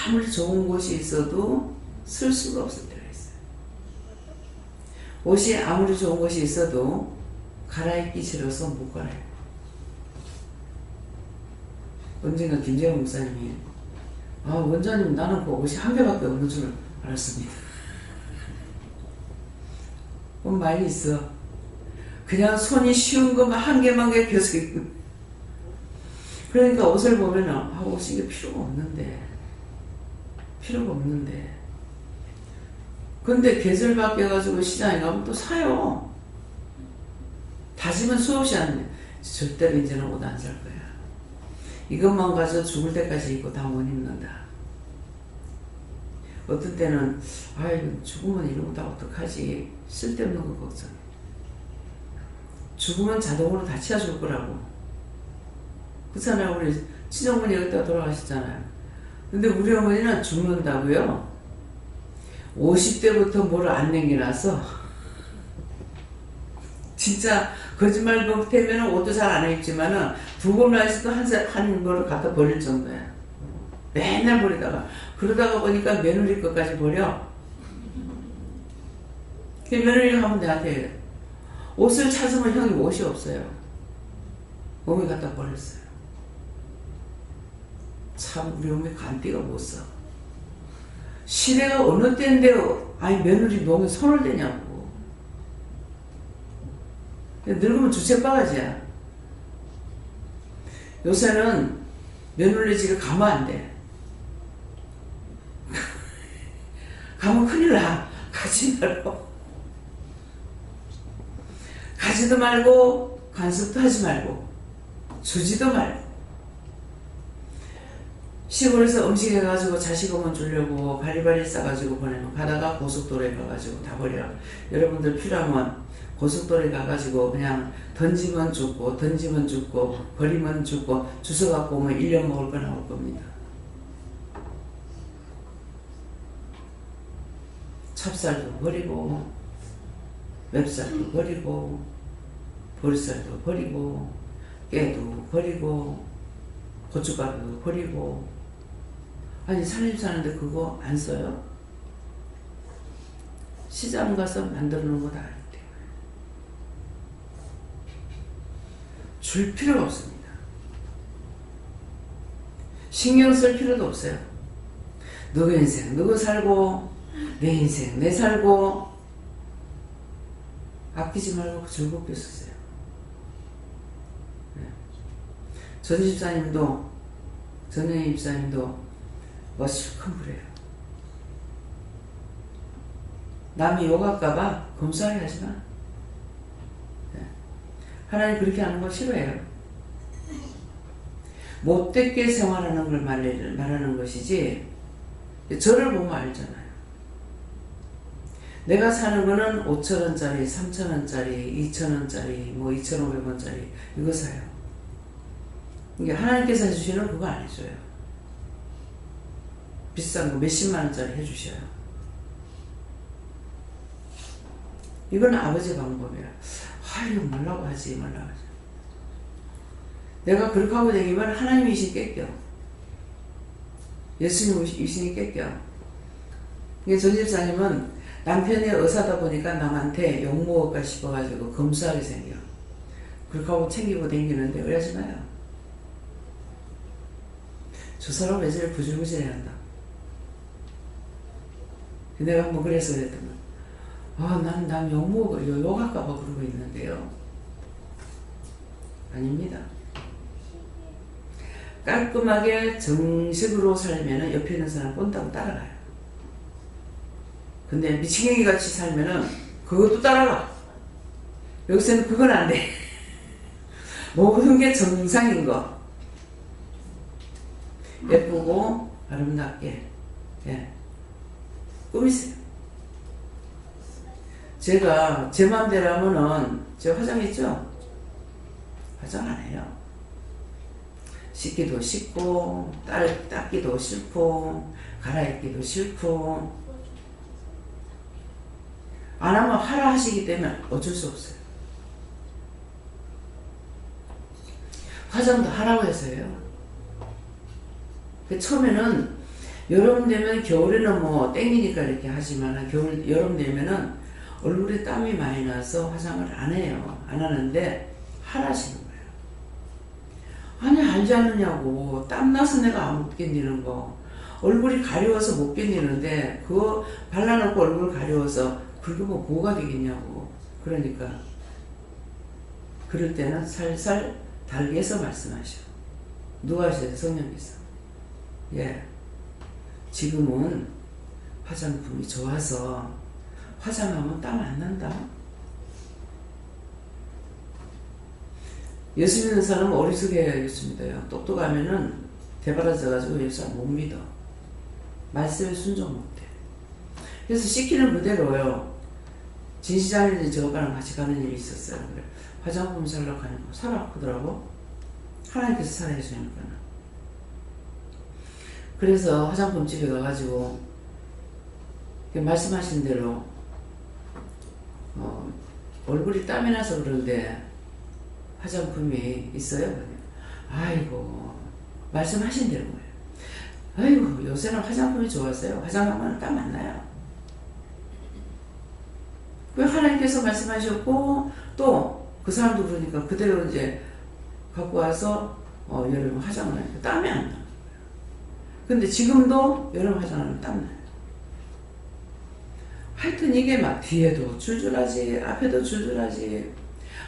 아무리 좋은 곳이 있어도 쓸 수가 없을 때가 있어요. 옷이 아무리 좋은 것이 있어도 갈아입기 싫어서 못 갈아입어요. 언젠가 김재영 목사님이 원장님 나는 그 옷이 한 개밖에 없는 줄 알았습니다. 많이 있어. 그냥 손이 쉬운 것만 한 개만 계속 입고. 그러니까 옷을 보면은 옷이 이게 필요가 없는데 근데 계절 바뀌어가지고 시장에 가면 또 사요. 다시면 수없이 안 돼. 절대로 이제는 옷 안 살 거야. 이것만 가져 죽을 때까지 입고 다 못 입는다. 어떤 때는 이거 죽으면 이러고 다 어떡하지. 쓸데없는 거 걱정. 죽으면 자동으로 다 치워줄 거라고. 그렇잖아요. 우리 친정분이 여기다가 돌아가셨잖아요. 근데 우리 어머니는 죽는다고요. 50대부터 뭐를 안 남겨놔서 진짜 거짓말 못하면 옷도 잘 안 입지만은 두고 나서도 한 벌을 갖다 버릴 정도야. 맨날 버리다가 그러다가 보니까 며느리 것까지 버려. 그 며느리가 하면 나한테 옷을 찾으면 형이 옷이 없어요. 어머니 갖다 버렸어요. 참 우리 어머니 간띠가 못 써. 시대가 어느 때인데 며느리 몸에 손을 대냐고. 늙으면 주책바가지야. 요새는 며느리 집에 가면 안 돼. 가면 큰일 나. 가지 말고. 가지도 말고 간섭도 하지 말고 주지도 말고. 시골에서 음식 해가지고 자식 오면 주려고 바리바리 싸가지고 보내면 가다가 고속도로에 가가지고 다 버려. 여러분들 필요하면 고속도로에 가가지고 그냥 던지면 죽고 버리면 죽고 주워갖고 오면 1년 먹을 거 나올 겁니다. 찹쌀도 버리고 맵쌀도 버리고 보리쌀도 버리고 깨도 버리고 고춧가루도 버리고. 아니 살림 사는데 그거 안 써요? 시장 가서 만들어 놓은 거 다 알대요. 줄 필요가 없습니다. 신경 쓸 필요도 없어요. 너가 인생 너가 살고 내 인생 내 살고. 아끼지 말고 즐겁게 쓰세요. 전 집사님도 전영희 집사님도 실컷 그래요. 남이 욕할까봐 검소하게 하지마. 하나님 그렇게 하는 거 싫어해요. 못되게 생활하는 걸 말하는 것이지 저를 보면 알잖아요. 내가 사는 거는 5,000원짜리, 3,000원짜리, 2,000원짜리, 2,500원짜리 이거 사요. 이게 하나님께서 해주시는 그거 안 해줘요. 비싼 거 몇십만 원짜리 해주셔요. 이건 아버지 방법이야. 이거 말라고 하지. 내가 그렇게 하고 다니면 하나님 이신 뺏겨. 예수님 이신이 뺏겨. 이게 전 집사님은 남편이 의사다 보니까 남한테 욕먹을까 싶어가지고 검소하게 생겨. 그렇게 하고 챙기고 다니는데 그러지 마요. 저 사람 왜 저래 부질부질해야 한다. 내가 한번 그래서 그랬더니 난 남 욕할까봐 그러고 있는데요. 아닙니다. 깔끔하게 정식으로 살면은 옆에 있는 사람 본다고 따라가요. 근데 미치겠이 같이 살면은 그것도 따라가. 여기서는 그건 안 돼. 모든 게 정상인 거. 예쁘고 아름답게 꾸미세요. 제가 제 맘대로 하면은 제가 화장했죠? 화장 안 해요. 씻기도 싫고 닦기도 싫고 갈아입기도 싫고 안 하면 하라 하시기 때문에 어쩔 수 없어요. 화장도 하라고 해서요. 처음에는 여름 되면, 겨울에는 뭐 땡기니까 이렇게 하지만 여름 되면은 얼굴에 땀이 많이 나서 화장을 안 해요. 안 하는데 하라시는 거예요. 아니 알지 않느냐고. 땀 나서 내가 못 견디는 거. 얼굴이 가려워서 못 견디는데 그거 발라놓고 얼굴 가려워서 그게 뭐가 되겠냐고. 그러니까 그럴 때는 살살 달게서 말씀하셔. 누가 하셔요? 성령께서. 예. 지금은 화장품이 좋아서 화장하면 땀 안 난다. 예수 믿는 사람은 어리석게 예수 믿어요. 똑똑하면은 대바라져가지고 예수 못 믿어. 말씀에 순종 못해. 그래서 시키는 그대로요. 진시장님이 저거랑 같이 가는 일이 있었어요. 그래. 화장품 사려고 하는 거. 사라 하더라고. 하나님께서 사라 해주니까. 그래서 화장품 집에 가가지고 말씀하신 대로 얼굴이 땀이 나서 그런데 화장품이 있어요. 아이고 말씀하신 대로 거예요. 아이고 요새는 화장품이 좋았어요. 화장하면 땀 안 나요. 그 하나님께서 말씀하셨고 또 그 사람도 그러니까 그대로 이제 갖고 와서 여름 화장을 하니까 땀이 안 나. 근데 지금도 여름 화장하면 땀 나요. 하여튼 이게 막 뒤에도 줄줄하지 앞에도 줄줄하지.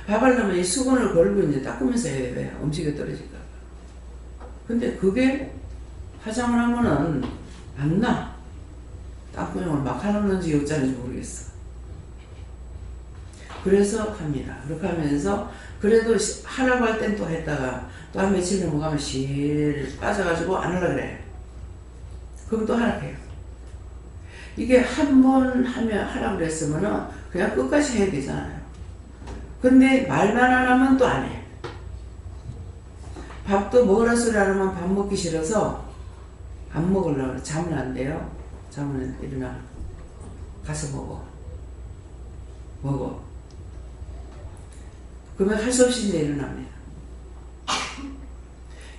밥 하려면 이 수건을 걸고 이제 닦으면서 해야 돼. 음식에 떨어질까 봐. 근데 그게 화장을 하면은 안 나. 땀구멍을 막 하는지 어쩌는지 모르겠어. 그래서 합니다. 그렇게 하면서 그래도 하라고 할 땐 또 했다가 또 한 며칠 넘어가면 실 빠져가지고 안 하려고 그래. 그럼 또 하라고 해요. 이게 한 번 하면 하라고 그랬으면은 그냥 끝까지 해야 되잖아요. 근데 말만 안 하면 또 안 해. 밥도 먹으라 소리 안 하면 밥 먹기 싫어서 안 먹으려고 그래. 잠은 안 돼요. 잠은 일어나. 가서 먹어. 그러면 할 수 없이 이제 일어납니다.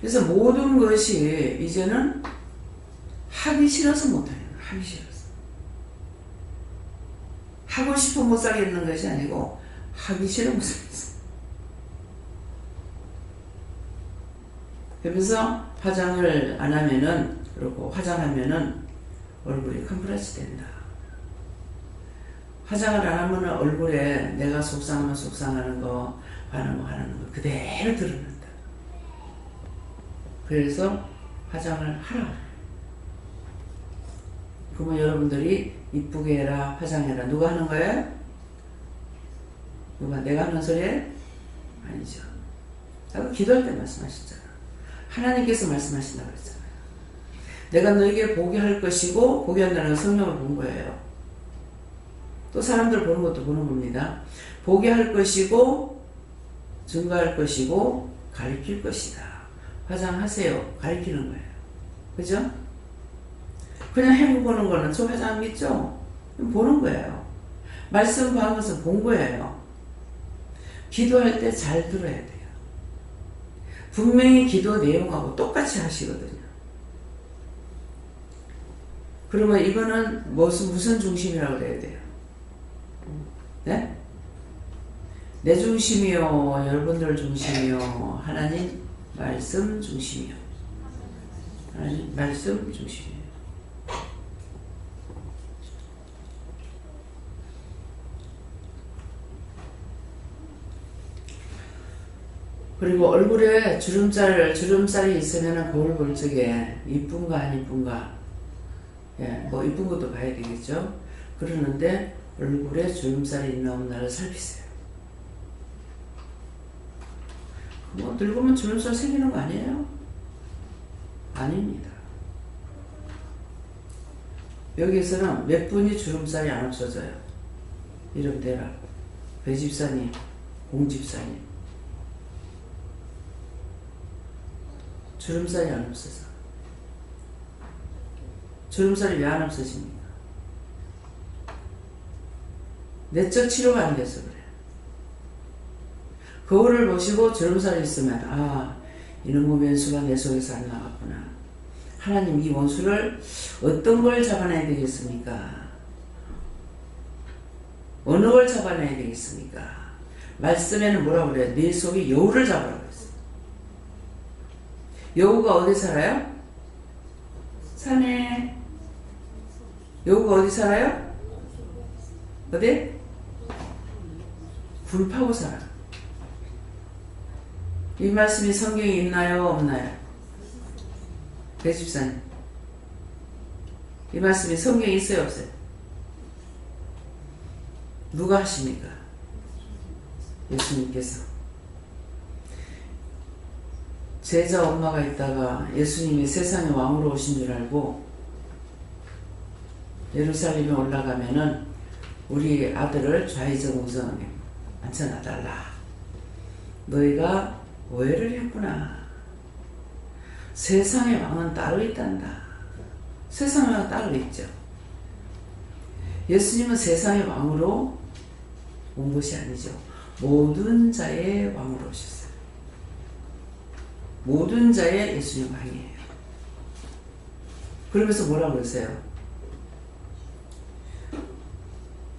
그래서 모든 것이 이제는 하기 싫어서 못하는 거예요. 하기 싫어서. 하고 싶어 못 살겠는 것이 아니고 하기 싫어 못 살겠어. 그러면서 화장을 안 하면은, 그리고 화장하면은 얼굴이 컴프레스 된다. 화장을 안 하면 얼굴에 내가 속상하면 속상하는 거, 하는 거 그대로 드러난다. 그래서 화장을 하라. 그러면 여러분들이 이쁘게 해라, 화장해라. 누가 하는 거예요? 누가 내가 하는 소리에? 아니죠. 아까 기도할 때 말씀하셨잖아. 하나님께서 말씀하신다고 그랬잖아요. 내가 너에게 보게 할 것이고, 보게 한다는 성령을 본 거예요. 또 사람들 보는 것도 보는 겁니다. 보게 할 것이고, 증거할 것이고, 가르칠 것이다. 화장하세요. 가르치는 거예요. 그죠? 그냥 해보는 거는 저 화장하겠죠? 보는 거예요. 말씀 받은 것은 본 거예요. 기도할 때 잘 들어야 돼요. 분명히 기도 내용하고 똑같이 하시거든요. 그러면 이거는 무슨 중심이라고 그래야 돼요? 네? 내 중심이요, 여러분들 중심이요, 하나님 말씀 중심이요. 하나님 말씀 중심이요. 그리고 얼굴에 주름살이 있으면 거울 볼 적에 이쁜가 안 이쁜가, 예, 뭐 이쁜 것도 봐야 되겠죠. 그러는데 얼굴에 주름살이 있나 없나를 살피세요. 뭐 늙으면 주름살 생기는 거 아니에요? 아닙니다. 여기에서는 몇 분이 주름살이 안 없어져요. 이름 대라. 배집사님, 공집사님. 주름살이 안 없어서. 주름살이 왜 안 없어집니까? 내적 치료가 안 돼서 그래요. 거울을 보시고 주름살이 있으면, 아, 이놈의 원수가 내 속에서 안 나갔구나. 하나님 이 원수를 어떤 걸 잡아내야 되겠습니까? 어느 걸 잡아내야 되겠습니까? 말씀에는 뭐라고 그래요? 네 속에 여우를 잡으라고 했어요. 여우가 어디 살아요? 산에. 여우가 어디 살아요? 어디? 굴 파고 살아. 이 말씀이 성경에 있나요? 없나요? 배집사님, 이 말씀이 성경에 있어요? 없어요? 누가 하십니까? 예수님께서. 제자 엄마가 있다가 예수님이 세상의 왕으로 오신 줄 알고 예루살렘에 올라가면은 우리 아들을 좌의정 우정에 앉혀놔달라. 너희가 오해를 했구나. 세상의 왕은 따로 있단다. 세상의 왕은 따로 있죠. 예수님은 세상의 왕으로 온 것이 아니죠. 모든 자의 왕으로 오셨어요. 모든 자의 예수님 왕이에요. 그러면서 뭐라고 그러세요?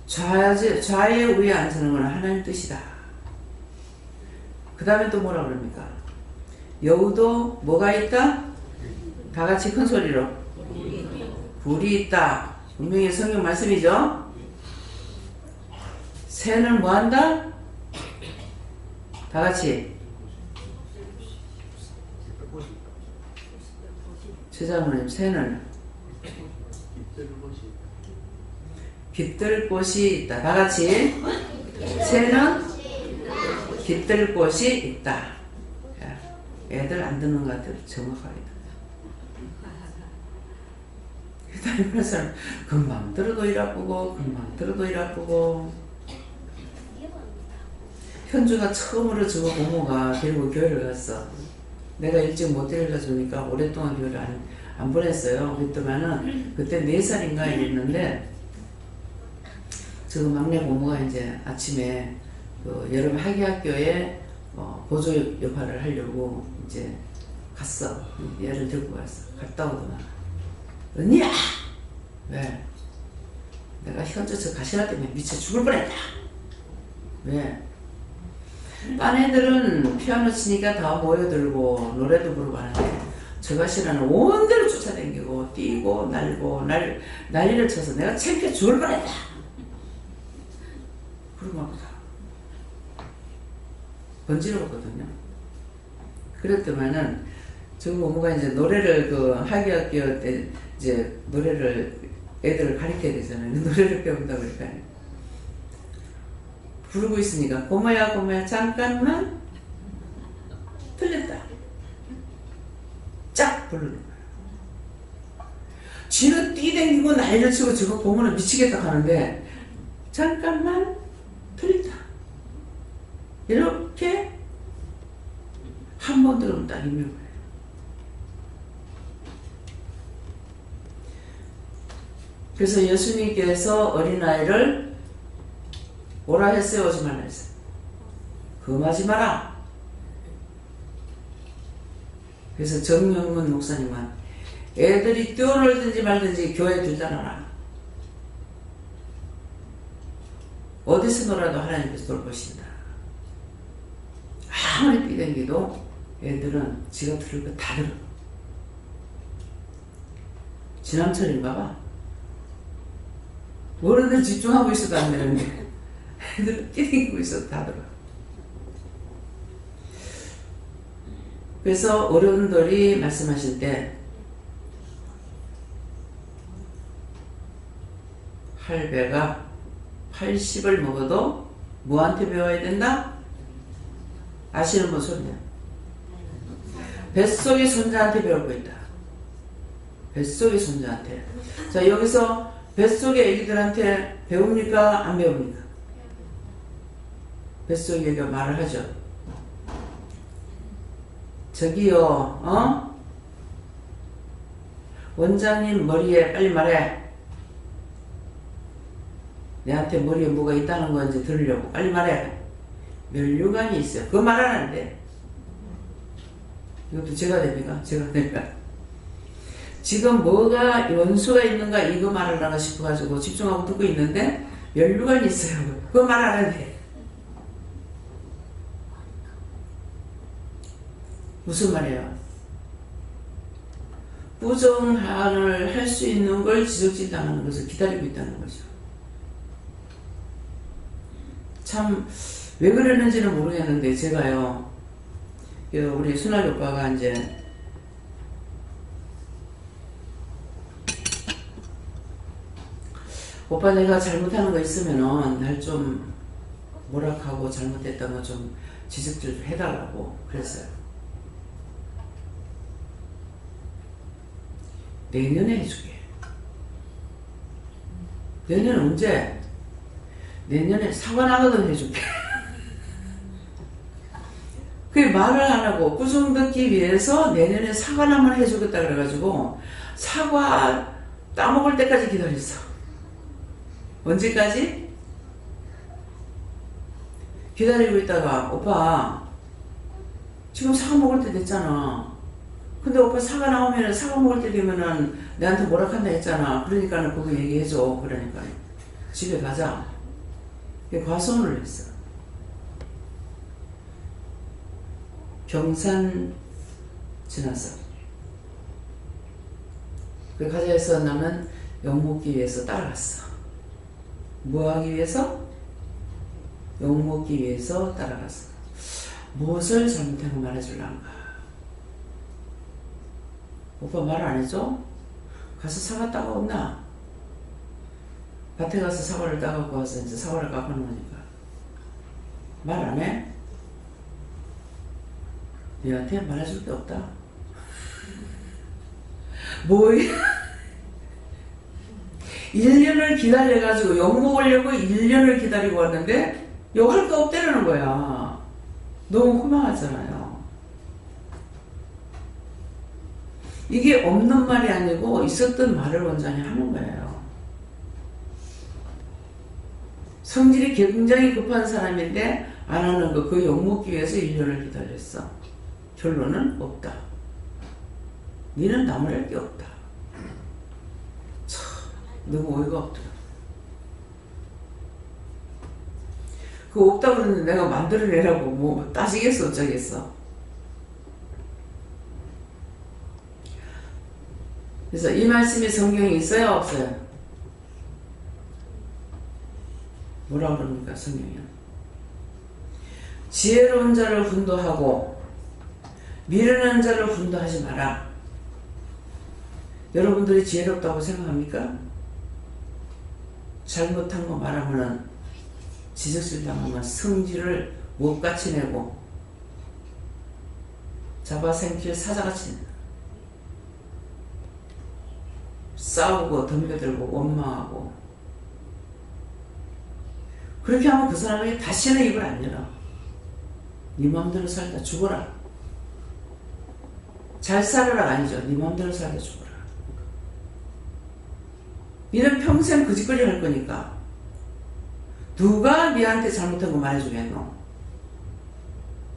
좌에 위에 앉는 건 하나님 뜻이다. 그 다음에 또 뭐라 그럽니까? 여우도 뭐가 있다? 다 같이 큰 소리로 불이 있다. 분명히 성경 말씀이죠. 새는 뭐한다? 다 같이 최장로님, 새는 깃들 곳이 있다. 다 같이 새는 깃들 곳이 있다. 애들 안 듣는 것 같아요. 정확하게. 기다리는 사람 금방 들어도 일 아프고 금방 들어도 일 아프고. 현주가 처음으로 저거 고모가 데리고 교회를 갔어. 내가 일찍 못 데려가 주니까 오랫동안 교회를 안 보냈어요. 그랬더만은 그때 4살인가 이랬는데 저 막내 고모가 이제 아침에 그 여름 학예학교에 보조 역할을 하려고 이제 갔어. 얘를 데리고 갔어. 갔다 오더만 언니야! 왜? 내가 현주 저 가시나 때문에 미쳐 죽을 뻔했다. 왜? 딴 애들은 피아노 치니까 다 모여들고 노래도 부르고 하는데 저 가시나는 온데로 쫓아다니고 뛰고 날고 난리를 쳐서 내가 창피해 죽을 뻔했다. 그러고 보다 번지르거든요. 그랬더만은 저 어머가 이제 노래를 그 학예학교 때 이제 노래를 애들을 가르쳐야 되잖아요. 노래를 배운다고 그러니까 부르고 있으니까 고모야 잠깐만 틀렸다. 쫙 부르는 거야. 쥐는 뛰댕기고 난리를 치고 저거 고모는 미치겠다 하는데 잠깐만 틀렸다. 이렇게 한 번 들으면 딱 있는 거예요. 그래서 예수님께서 어린아이를 오라 했어요? 오지 말라 했어요? 금하지 마라. 그래서 정영문 목사님은 애들이 뛰어놀든지 말든지 교회에 들다 놔라. 어디서 놀아도 하나님께서 돌보신다. 아무리 뛰댕기도 애들은 지가 들을 거 다 들어. 지남철인가 봐. 어른들 집중하고 있어도 안 되는데 애들은 뛰댕기고 있어도 다 들어. 그래서 어른들이 말씀하실 때 할배가 80을 먹어도 뭐한테 배워야 된다? 아시는 분 소리냐? 뱃속의 손자한테 배우고 있다. 뱃속의 손자한테. 자, 여기서 뱃속의 애기들한테 배웁니까? 안 배웁니까? 뱃속의 애기가 말을 하죠. 저기요, 원장님 머리에 빨리 말해. 내한테 머리에 뭐가 있다는 건지 들으려고 빨리 말해. 멸류관이 있어요. 그거 말 안 하는데. 이것도 제가 됩니까? 제가 됩니까? 지금 뭐가 원수가 있는가 이거 말을 하나 싶어가지고 집중하고 듣고 있는데 연루관이 있어요. 그거 말 안 해도 돼. 무슨 말이에요? 부정을 할 수 있는 걸 지적질 당하는 것을 기다리고 있다는 거죠. 참 왜 그랬는지는 모르겠는데 제가요, 우리 순학이 오빠가 이제 오빠 내가 잘못하는 거 있으면은 날 좀 뭐라하고 잘못했던 거 좀 지적 좀 해달라고 그랬어요. 내년에 해주게. 내년 언제? 내년에 사과 나거든 해줄게. 그 말을 안 하고 꾸중 듣기 위해서 내년에 사과나만 해주겠다 그래가지고 사과 따먹을 때까지 기다렸어. 언제까지? 기다리고 있다가 오빠 지금 사과 먹을 때 됐잖아. 근데 오빠 사과 나오면은 사과 먹을 때 되면은 내한테 뭐라 한다 했잖아. 그러니까는 그거 얘기해줘. 그러니까 집에 가자. 과소원을 했어. 경산 지나서 그 가자에서 나는 욕먹기 위해서 따라갔어. 뭐 하기 위해서? 욕먹기 위해서 따라갔어. 무엇을 잘못하고 말해줄란가? 오빠 말 안 해줘? 가서 사과 따가온나? 밭에 가서 사과를 따갖고 와서 이제 사과를 깎아놓은 거니까. 말 안 해? 얘한테 말해줄 게 없다. 뭐 1년을 기다려가지고 욕먹으려고 1년을 기다리고 왔는데 욕할 거 없다는 거야. 너무 허망하잖아요. 이게 없는 말이 아니고 있었던 말을 원장이 하는 거예요. 성질이 굉장히 급한 사람인데 안 하는 거, 그 욕먹기 위해서 1년을 기다렸어. 결론은 없다. 니는 나무랄 게 없다. 참, 너무 어이가 없더라. 그거 없다 그러는데 내가 만들어내라고 뭐 따지겠어 어쩌겠어. 그래서 이 말씀이 성경에 있어요 없어요? 뭐라 그럽니까 성경에? 지혜로운 자를 훈도하고 미련한 자를 훈도하지 마라. 여러분들이 지혜롭다고 생각합니까? 잘못한 거 말하면은 지적질 당하면 성질을 못같이 내고 잡아생길 사자같이 낸다. 싸우고 덤벼들고 원망하고 그렇게 하면 그 사람에게 다시는 입을 안 열어. 네 마음대로 살다 죽어라. 잘 살아라 아니죠. 네 마음대로 살다 죽어라. 니는 평생 그 짓거리 할 거니까 누가 니한테 잘못한 거 말해주겠노?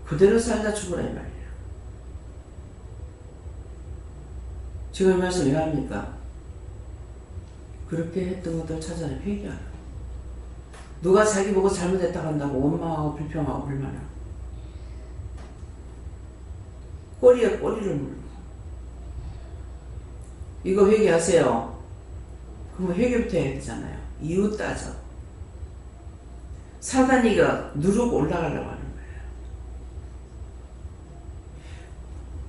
그대로 살다 죽어라 이 말이야. 지금 이 말씀 왜 합니까? 그렇게 했던 것들 찾아내 회개하라. 누가 자기 보고 잘못했다고 한다고 원망하고 불평하고 불만하고 꼬리에 꼬리를 물고 이거 회개하세요. 그럼 회개부터 해야 되잖아요. 이유 따져. 사단이가 누르고 올라가려고 하는 거예요.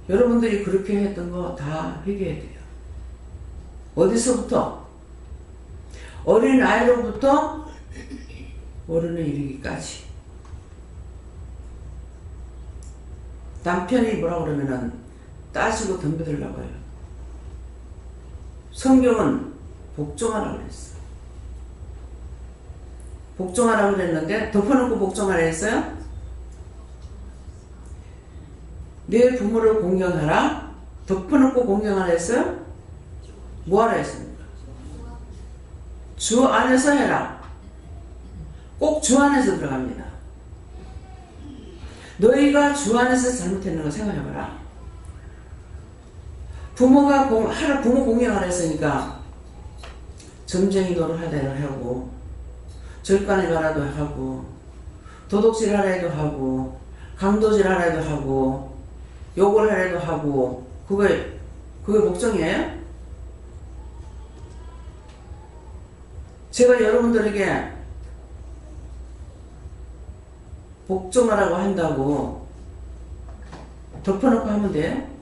여러분들이 그렇게 했던 거 다 회개해야 돼요. 어디서부터? 어린 아이로부터 어른에 이르기까지. 남편이 뭐라 그러면은 따지고 덤벼들라고 해요. 성경은 복종하라고 그랬어. 복종하라고 그랬는데 덮어놓고 복종하라 했어요? 내 부모를 공경하라? 덮어놓고 공경하라 했어요? 뭐하라 했습니까? 주 안에서 해라. 꼭 주 안에서 들어갑니다. 너희가 주 안에서 잘못했는 거 생각해봐라. 부모가 부모 공경을 했으니까 점쟁이 노릇하대를 하고 절간에 가라도 하고 도둑질 하라도 하고 강도질 하라도 하고 욕을 하라도 하고 그게 복종이에요? 제가 여러분들에게 복종하라고 한다고 덮어놓고 하면 돼요?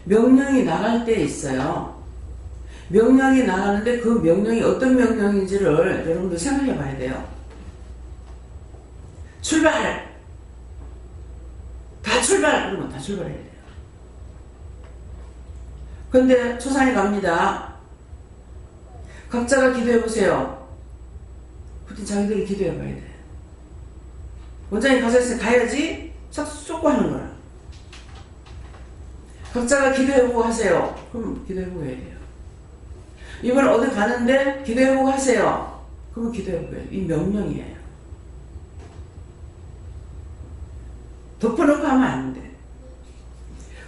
명령이 나갈 때 있어요. 명령이 나가는데 그 명령이 어떤 명령인지를 여러분들 생각해 봐야 돼요. 출발! 다 출발! 그러면 다 출발해야 돼요. 근데 초산이 갑니다. 각자가 기도해 보세요. 그때 자기들이 기도해 봐야 돼. 원장님 가서 가야지 싹 쫓고 하는 거야. 각자가 기도해보고 하세요. 그럼 기도해보고 해야 돼요. 이번 어디 가는데 기도해보고 하세요. 그럼 기도해보고 해요. 이 명령이에요. 덮어놓고 하면 안 돼.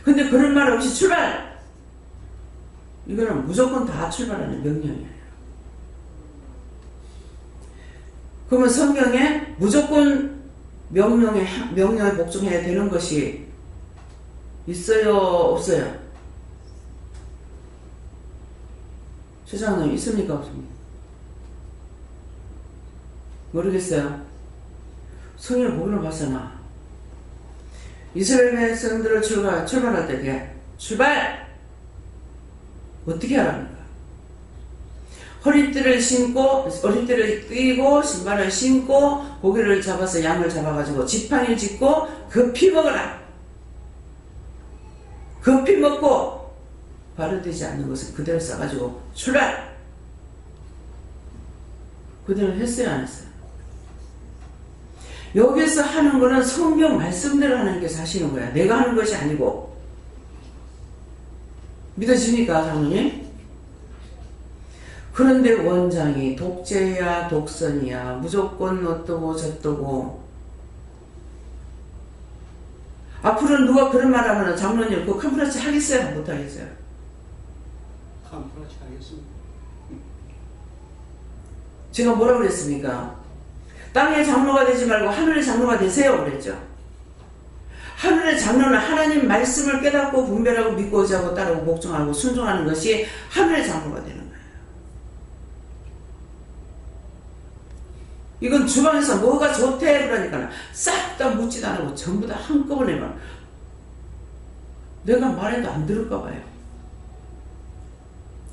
근데 그런 말 없이 출발! 이거는 무조건 다 출발하는 명령이에요. 그러면 성경에 무조건 명령에 복종해야 되는 것이 있어요? 없어요? 최장님 있습니까? 없습니까? 모르겠어요. 성경을 보기로 봤으나 이스라엘 백성들을 출발할 때 출발! 어떻게 하랍니까? 허리띠를 띠고 신발을 신고 고기를 잡아서 양을 잡아가지고 지팡이를 짚고 급히 먹어라. 급히 먹고 발효되지 않는 것을 그대로 싸가지고 출발! 그대로 했어요, 안 했어요? 여기서 하는 거는 성경 말씀대로 하나님께서 하시는 거야. 내가 하는 것이 아니고. 믿어집니까, 장로님? 그런데 원장이 독재야 독선이야 무조건 어떠고 저떠고 앞으로는 누가 그런 말 하면 장로님 그거 캄프라치 하겠어요? 못하겠어요? 캄프라치 하겠습니다. 제가 뭐라고 그랬습니까? 땅의 장로가 되지 말고 하늘의 장로가 되세요 그랬죠. 하늘의 장로는 하나님 말씀을 깨닫고 분별하고 믿고 의지하고 따르고 복종하고 순종하는 것이 하늘의 장로가 되는 거예요. 이건 주방에서 뭐가 좋대 그러니까 싹 다 묻지도 않고 전부 다 한꺼번에 막 내가 말해도 안 들을까 봐요.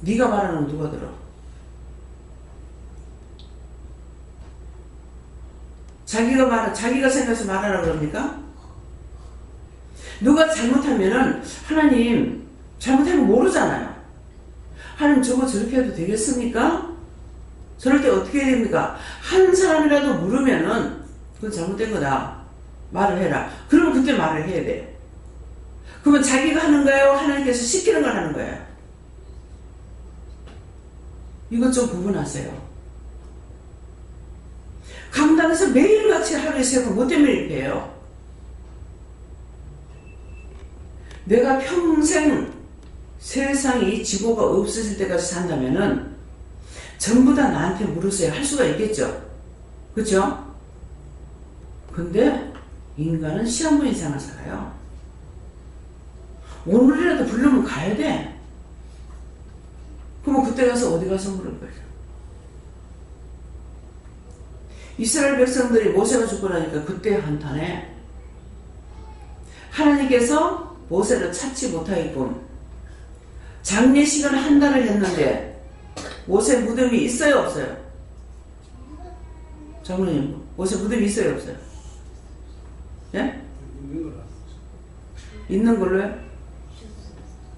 네가 말하는 건 누가 들어? 자기가 생각해서 말하라 그럽니까? 누가 잘못하면은 하나님 잘못하면 모르잖아요. 하나님 저거 저렇게 해도 되겠습니까? 저럴 때 어떻게 해야 됩니까? 한 사람이라도 물으면은 그건 잘못된 거다. 말을 해라. 그러면 그때 말을 해야 돼. 그러면 자기가 하는 거예요? 하나님께서 시키는 걸 하는 거예요? 이것 좀 구분하세요. 강당에서 매일같이 하루에 3번 뭐 때문에 이렇게 해요? 내가 평생 세상에 지고가 없어질 때까지 산다면은 전부 다 나한테 물으세요. 할 수가 있겠죠? 그렇죠? 근데 인간은 시한부 인생을 살아요. 오늘이라도 부르면 가야 돼. 그러면 그때 가서 어디 가서 물을 거예요? 이스라엘 백성들이 모세가 죽고 나니까 그때 한탄에 하나님께서 모세를 찾지 못하게끔 장례식을 한 달을 했는데 모세 무덤이 있어요 없어요? 장로님 모세 무덤이 있어요 없어요? 예? 있는 걸로요?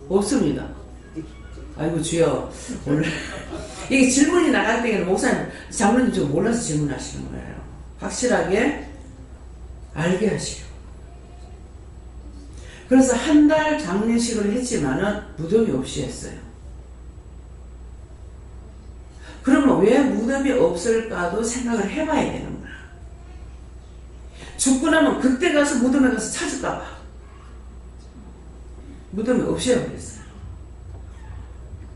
없습니다. 아이고 주여 오늘 이게 질문이 나갈 때에는 목사님 장로님 좀 몰라서 질문하시는 거예요. 확실하게 알게 하시오. 그래서 한 달 장례식을 했지만은 무덤이 없이 했어요. 그러면 왜 무덤이 없을까도 생각을 해봐야 되는 거야. 죽고 나면 그때 가서 무덤에 가서 찾을까 봐. 무덤이 없애버렸어요.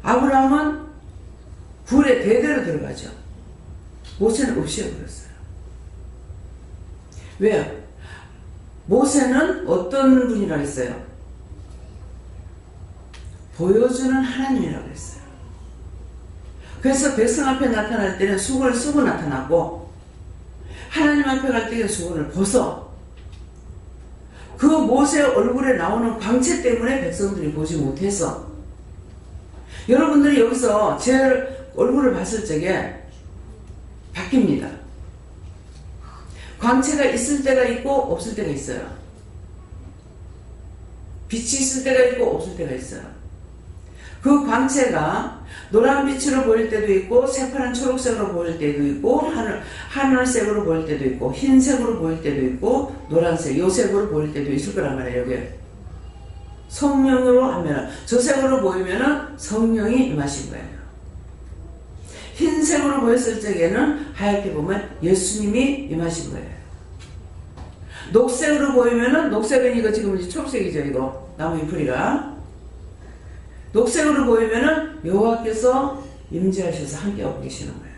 아브라함은 굴에 대대로 들어가죠. 모세는 없애버렸어요. 왜요? 모세는 어떤 분이라고 했어요? 보여주는 하나님이라고 했어요. 그래서 백성 앞에 나타날 때는 수건을 쓰고 나타나고 하나님 앞에 갈 때는 수건을 벗어. 그 모세 얼굴에 나오는 광채 때문에 백성들이 보지 못해서 여러분들이 여기서 제 얼굴을 봤을 적에 바뀝니다. 광채가 있을 때가 있고 없을 때가 있어요. 빛이 있을 때가 있고 없을 때가 있어요. 그 광채가 노란 빛으로 보일 때도 있고 새파란 초록색으로 보일 때도 있고 하늘색으로 보일 때도 있고 흰색으로 보일 때도 있고 노란색, 요색으로 보일 때도 있을 거란 말이에요. 여기 성령으로 하면 저 색으로 보이면 성령이 임하신 거예요. 흰색으로 보였을 적에는 하얗게 보면 예수님이 임하신 거예요. 녹색으로 보이면은 녹색은 이거 지금 초록색이죠. 이거 나무 잎풀이가 녹색으로 보이면은 여호와께서 임재하셔서 함께하고 계시는 거예요.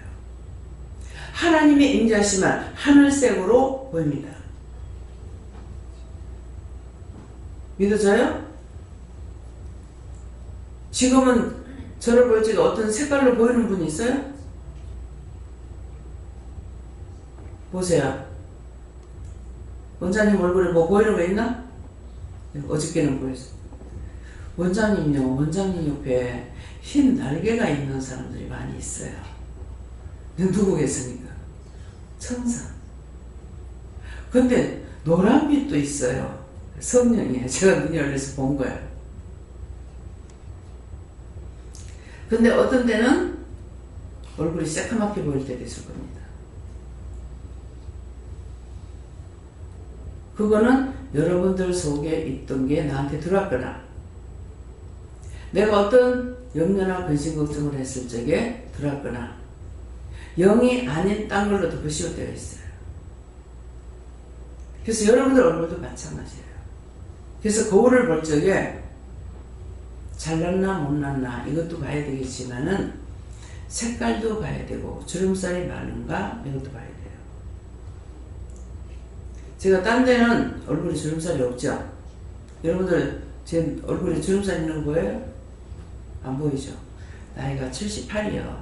하나님의 임재하시면 하늘색으로 보입니다. 믿어져요? 지금은 저를 볼 적에 어떤 색깔로 보이는 분이 있어요? 보세요. 원장님 얼굴에 뭐 보이는 거 있나? 어저께는 보였어요. 원장님요, 원장님 옆에 흰 날개가 있는 사람들이 많이 있어요. 누구겠습니까? 천사. 근데 노란빛도 있어요. 성령이에요. 제가 눈이 열려서 본 거예요. 근데 어떤 때는 얼굴이 새카맣게 보일 때도 있을 겁니다. 그거는 여러분들 속에 있던 게 나한테 들어왔거나 내가 어떤 염려나 근심 걱정을 했을 적에 들어왔거나 영이 아닌 딴 걸로 덮으실 때가 있어요. 그래서 여러분들 얼굴도 마찬가지예요. 그래서 거울을 볼 적에 잘났나 못났나 이것도 봐야 되겠지만은 색깔도 봐야 되고 주름살이 많은가 이것도 봐야 돼요. 제가 딴 데는 얼굴에 주름살이 없죠. 여러분들 제 얼굴에 주름살 있는 거 보여요? 안 보이죠? 나이가 78이요.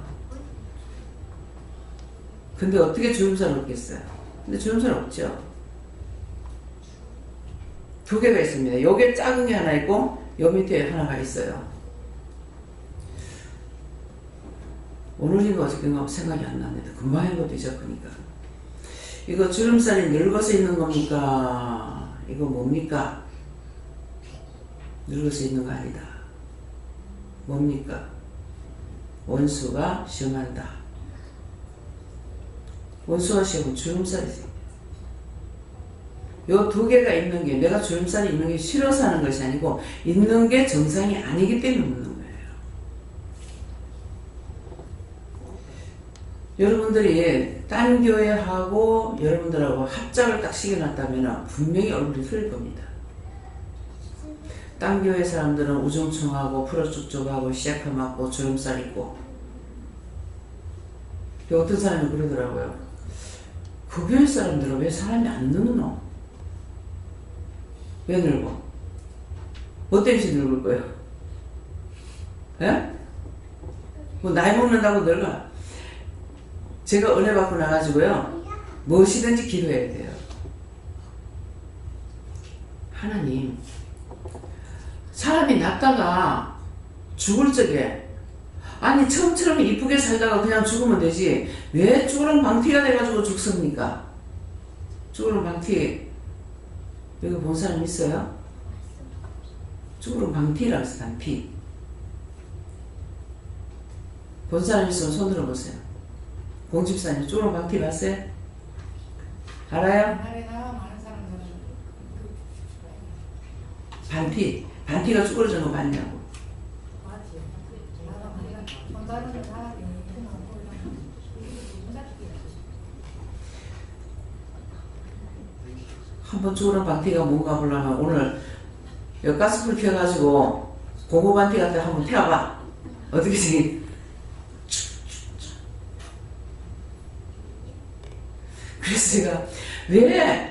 근데 어떻게 주름살 없겠어요? 근데 주름살 없죠. 두 개가 있습니다. 요게 작은 게 하나 있고 요 밑에 하나가 있어요. 오늘인가 어저께인가 생각이 안 나는데 금방 한 것도 잊었으니까. 이거 주름살이 늙어서 있는 겁니까? 이거 뭡니까? 늙어서 있는 거 아니다. 뭡니까? 원수가 시험한다. 원수가 시험은 주름살이지. 요 두 개가 있는 게 내가 주름살이 있는 게 싫어서 하는 것이 아니고 있는 게 정상이 아니기 때문에 묻는 거예요. 여러분들이 딴 교회하고 여러분들하고 합작을 딱 시켜놨다면 분명히 얼굴이 틀릴 겁니다. 딴 교회 사람들은 우중충하고 풀어쭉쭉하고 시약함하고 주름살 있고 어떤 사람이 그러더라고요. 그 교회 사람들은 왜 사람이 안 늙노? 왜 늙어? 뭐 때문에 늙을 거예요? 예? 뭐 나이 먹는다고 늙어? 제가 은혜 받고 나가지고요 무엇이든지 기도해야 돼요. 하나님, 사람이 낫다가 죽을 적에 아니 처음처럼 이쁘게 살다가 그냥 죽으면 되지 왜 쭈그렁 방티가 돼가지고 죽습니까? 쭈그렁 방티 여기 본 사람 있어요? 쭈그렁 방티라고 해서 방티 본 사람 있으면 손 들어보세요. 공집사님 쭈그렁 방티 봤어요? 알아요? 반티가 쭈그러진 거 봤냐고. 한번 쭈그런 방티가 뭔가 보려면 오늘 가스불 켜가지고 고구마한테 갖다 한번 태워봐. 어떻게 생긴? 그래서 제가 왜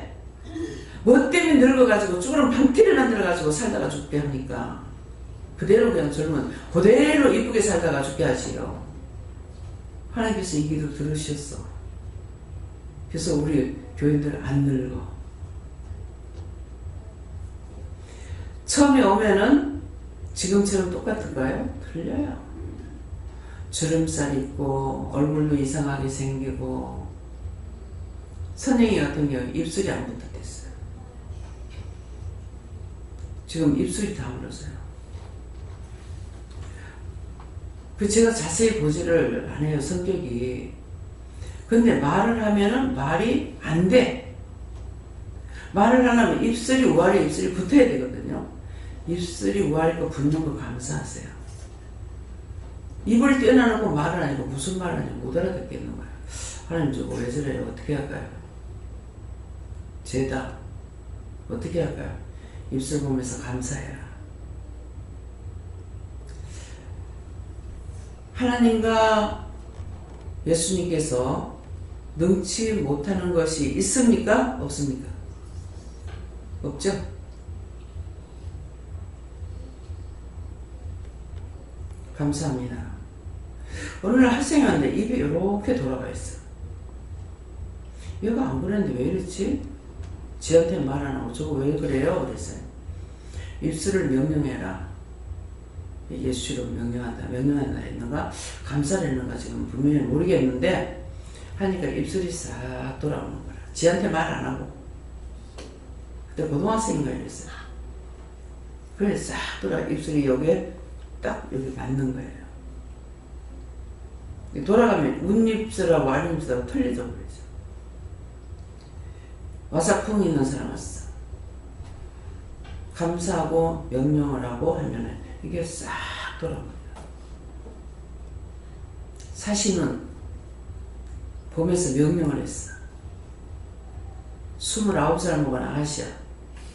뭐 때문에 늙어가지고 쭈그런 방티를 만들어가지고 살다가 죽게 합니까? 그대로 그냥 젊은 그대로 이쁘게 살다가 죽게 하지요. 하나님께서 이 기도 들으셨어. 그래서 우리 교인들 안 늙어. 처음에 오면은 지금처럼 똑같은가요? 틀려요. 주름살 있고 얼굴도 이상하게 생기고 선생님 같은 경우 입술이 안 붙었댔어요. 지금 입술이 다 물었어요. 그 제가 자세히 보지를 안 해요, 성격이. 근데 말을 하면은 말이 안 돼. 말을 하려면 입술이 우아래 입술이 붙어야 되거든요. 입술이 우아래 붙는 거 감사하세요. 입을 떼어놓고 말을 하니까 무슨 말을 하는지 못 알아듣겠는 거예요. 하나님 저거 왜 저래요? 어떻게 할까요? 죄다. 어떻게 할까요? 입술 보면서 감사해라. 하나님과 예수님께서 능치 못하는 것이 있습니까? 없습니까? 없죠? 감사합니다. 어느 날 학생이 왔는데 입이 이렇게 돌아가 있어. 얘가 안 그랬는데 왜 이랬지? 지한테 말 안 하고 저거 왜 그래요? 그랬어요. 입술을 명령해라. 예수로 명령한다. 명령한다 했는가? 감사를 했는가? 지금 분명히 모르겠는데 하니까 입술이 싹 돌아오는 거야. 지한테 말 안 하고. 그때 고등학생인가 이랬어요. 그래서 싹 돌아 입술이 여기에 딱 여기 맞는 거예요. 돌아가면 웃입술하고 안입술하고 틀려져 버리죠. 와사풍 있는 사람 왔어. 감사하고 명령을 하고 하면은 이게 싹 돌아옵니다. 사시는 봄에서 명령을 했어. 29살 먹은 아가씨야.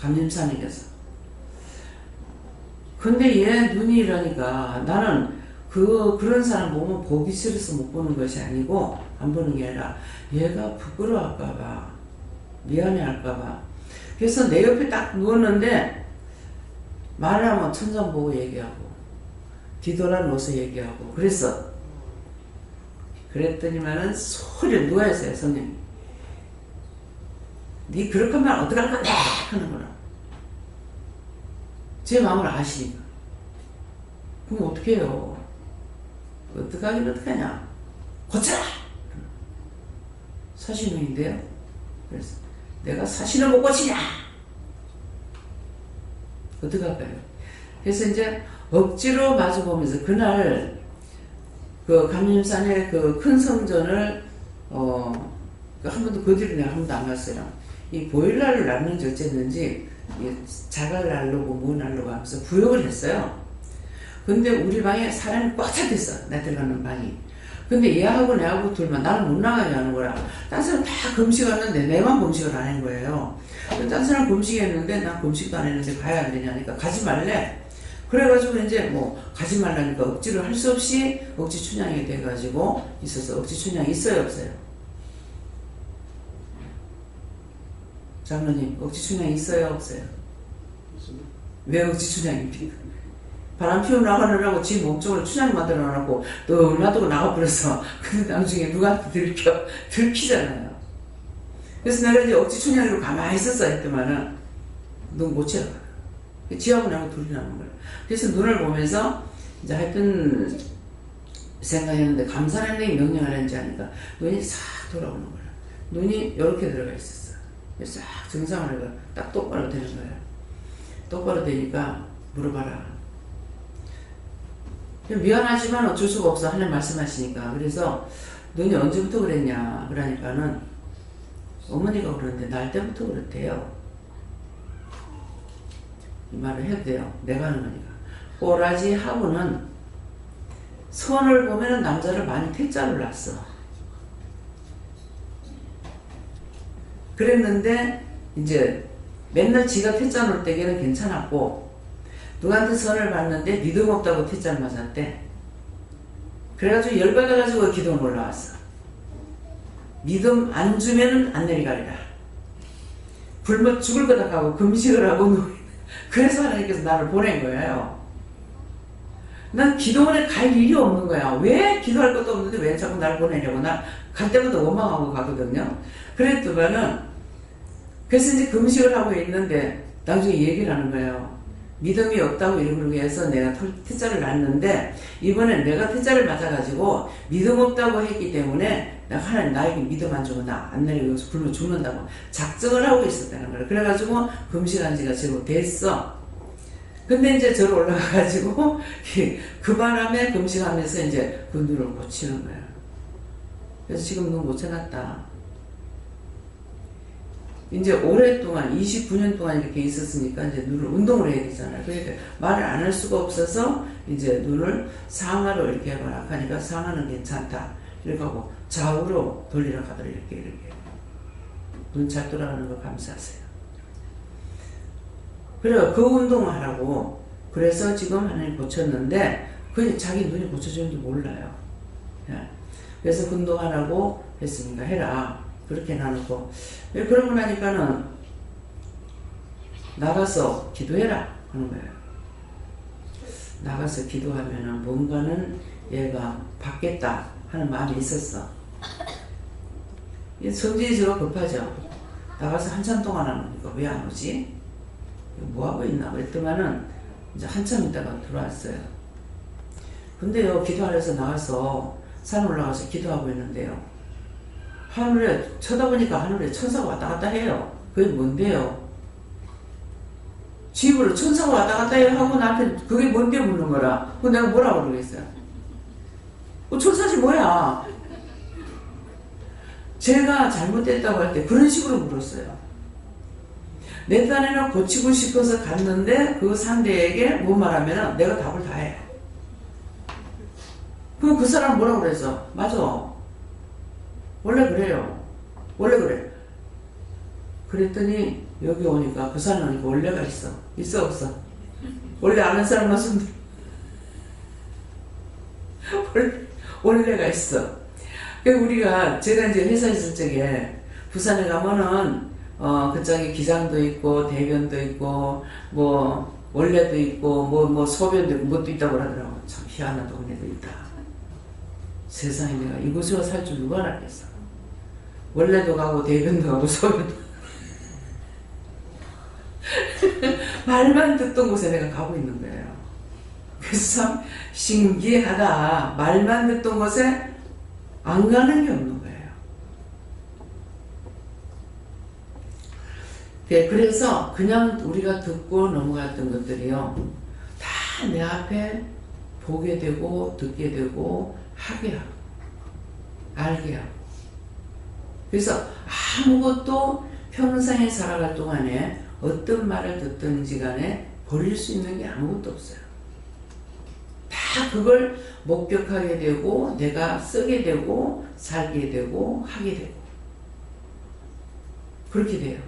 감림산에게서. 근데 얘 눈이 이러니까 나는 그런 사람 보면 보기 싫어서 못 보는 것이 아니고 안 보는 게 아니라 얘가 부끄러워할까봐 미안해할까봐. 그래서 내 옆에 딱 누웠는데 말을 하면 천장 보고 얘기하고 뒤돌아 누워서 얘기하고 그랬더니만은 소리를 누가 했어요, 선생님이. 니 그렇게 하면 어떡할 건데? 하는구나. 제 마음을 아시니까. 그럼 어떻게 해요? 어떡하긴 어떡하냐? 고쳐라! 사시는인데요. 그래서 내가 사시는 못 고치냐? 어떡할까요? 그래서 이제 억지로 마주보면서 그날 그 감림산의 그 큰 성전을 한 번도 그 뒤로 내가 한 번도 안 갔어요. 이 보일날을 났는지 어쨌는지 자갈 날르고 뭐 날르고 하면서 구역을 했어요. 근데 우리 방에 사람이 꽉 찼댔어. 나 들어가는 방이. 근데 얘하고 내하고 둘만 나는 못 나가게 하는 거야. 딴 사람 다 금식하는데 내만 금식을 안 한 거예요. 딴 사람 금식했는데 난 금식도 안 했는데 가야 안 되냐니까 가지 말래. 그래가지고 이제 뭐 가지 말라니까 억지로 할 수 없이 억지 춘향이 돼가지고 있어서 억지 춘향이 있어요 없어요? 장로님 억지 춘향이 있어요 없어요? 왜 억지 춘향입니까? 바람 피워 나가느라고 지 몸쪽으로 춘향 만들어 놔놓고 또 놔두고 나가버려서 근데 나중에 누구한테 들키잖아요. 그래서 내가 이제 억지 춘향으로 가만히 있었어 했더만은 눈 못 채워. 지하고 나하고 둘이 남은 거야. 그래서 눈을 보면서 이제 하여튼 생각했는데 감사하는 명령을 했는지 하니까 눈이 싹 돌아오는 거야. 눈이 이렇게 들어가 있었어. 그래서 싹 정상을 해가 딱 똑바로 되는 거야. 똑바로 되니까 물어봐라. 미안하지만 어쩔 수가 없어. 하나님 말씀하시니까. 그래서 눈이 언제부터 그랬냐 그러니까는 어머니가 그러는데 날 때부터 그렇대요. 이 말을 해도 돼요. 내가 하는 거니까. 꼬라지 하고는 선을 보면은 남자를 많이 퇴짜를 놨어. 그랬는데 이제 맨날 지가 퇴짜 놓을 때에는 괜찮았고 누구한테 선을 받는데 믿음 없다고 퇴짜를 맞았대. 그래가지고 열받아가지고 기도는 올라왔어. 믿음 안 주면은 안 내려가리라. 굶어 죽을 거다 하고 금식을 하고 그래서 하나님께서 나를 보낸 거예요. 난 기도원에 갈 일이 없는 거야. 왜 기도할 것도 없는데 왜 자꾸 나를 보내냐고. 나 갈 때마다 원망하고 가거든요. 그랬더니는 그래서 이제 금식을 하고 있는데 나중에 얘기를 하는 거예요. 믿음이 없다고 이러기 위해서 내가 퇴짜를 놨는데 이번엔 내가 퇴짜를 맞아가지고 믿음 없다고 했기 때문에 내가 하나님 나에게 믿음 안 주면 나 안 내려가서 굶어 죽는다고 작정을 하고 있었다는 거예요. 그래가지고 금식한 지가 지금 됐어. 근데 이제 저로 올라가가지고 그 바람에 금식하면서 이제 그 눈을 고치는 거예요. 그래서 지금 눈 고쳐놨다. 이제 오랫동안 29년 동안 이렇게 있었으니까 이제 눈을 운동을 해야 되잖아요. 그러니까 말을 안 할 수가 없어서 이제 눈을 상하로 이렇게 해봐라 하니까 상하는 괜찮다. 이렇게 하고 좌우로 돌리라 하더라. 이렇게 눈 잘 돌아가는 거 감사하세요. 그래요. 그 운동을 하라고. 그래서 지금 하나님 고쳤는데 그냥 자기 눈이 고쳐지는지 몰라요. 그래서 그 운동하라고 했으니까 해라. 그렇게 나누고 그러고 나니까는 나가서 기도해라 하는 거예요. 나가서 기도하면은 뭔가는 얘가 받겠다 하는 마음이 있었어. 성질이 저가 급하죠. 나가서 한참 동안 하니까 왜 안 오지? 뭐하고 있나 그랬더니는 이제 한참 있다가 들어왔어요. 근데요, 기도하려서 나가서 산 올라가서 기도하고 있는데요, 하늘에 쳐다보니까 하늘에 천사가 왔다 갔다 해요. 그게 뭔데요? 집으로 천사가 왔다 갔다 해요 하고 나한테 그게 뭔데 묻는 거라. 그럼 내가 뭐라고 그러겠어요? 천사지 뭐야? 제가 잘못됐다고 할 때 그런 식으로 물었어요. 내 딴에는 고치고 싶어서 갔는데 그 상대에게 못 말하면 내가 답을 다 해. 그럼 그 사람 뭐라고 그랬어? 맞아. 원래 그래요. 원래 그래. 그랬더니 여기 오니까 부산에 오니까 원래가 있어. 있어 없어? 원래 아는 사람만 손 원래가 있어. 우리가 제가 이제 회사에 있을 적에 부산에 가면은 그쪽에 기장도 있고 대변도 있고 뭐 원래도 있고 뭐 소변도 있고 뭣도 있다고 그러더라고. 참 희한한 동네도 있다. 세상에 내가 이곳에 살 줄 누가 알았겠어. 원래도 가고 대변도 가고 소변도 말만 듣던 곳에 내가 가고 있는 거예요. 그래서 참 신기하다. 말만 듣던 곳에 안 가는 게 없는 거예요. 그래서 그냥 우리가 듣고 넘어갔던 것들이요, 다 내 앞에 보게 되고 듣게 되고 하게 하고 알게 하고, 그래서 아무것도 평생에 살아갈 동안에 어떤 말을 듣든지 간에 버릴 수 있는 게 아무것도 없어요. 다 그걸 목격하게 되고 내가 쓰게 되고 살게 되고 하게 되고 그렇게 돼요.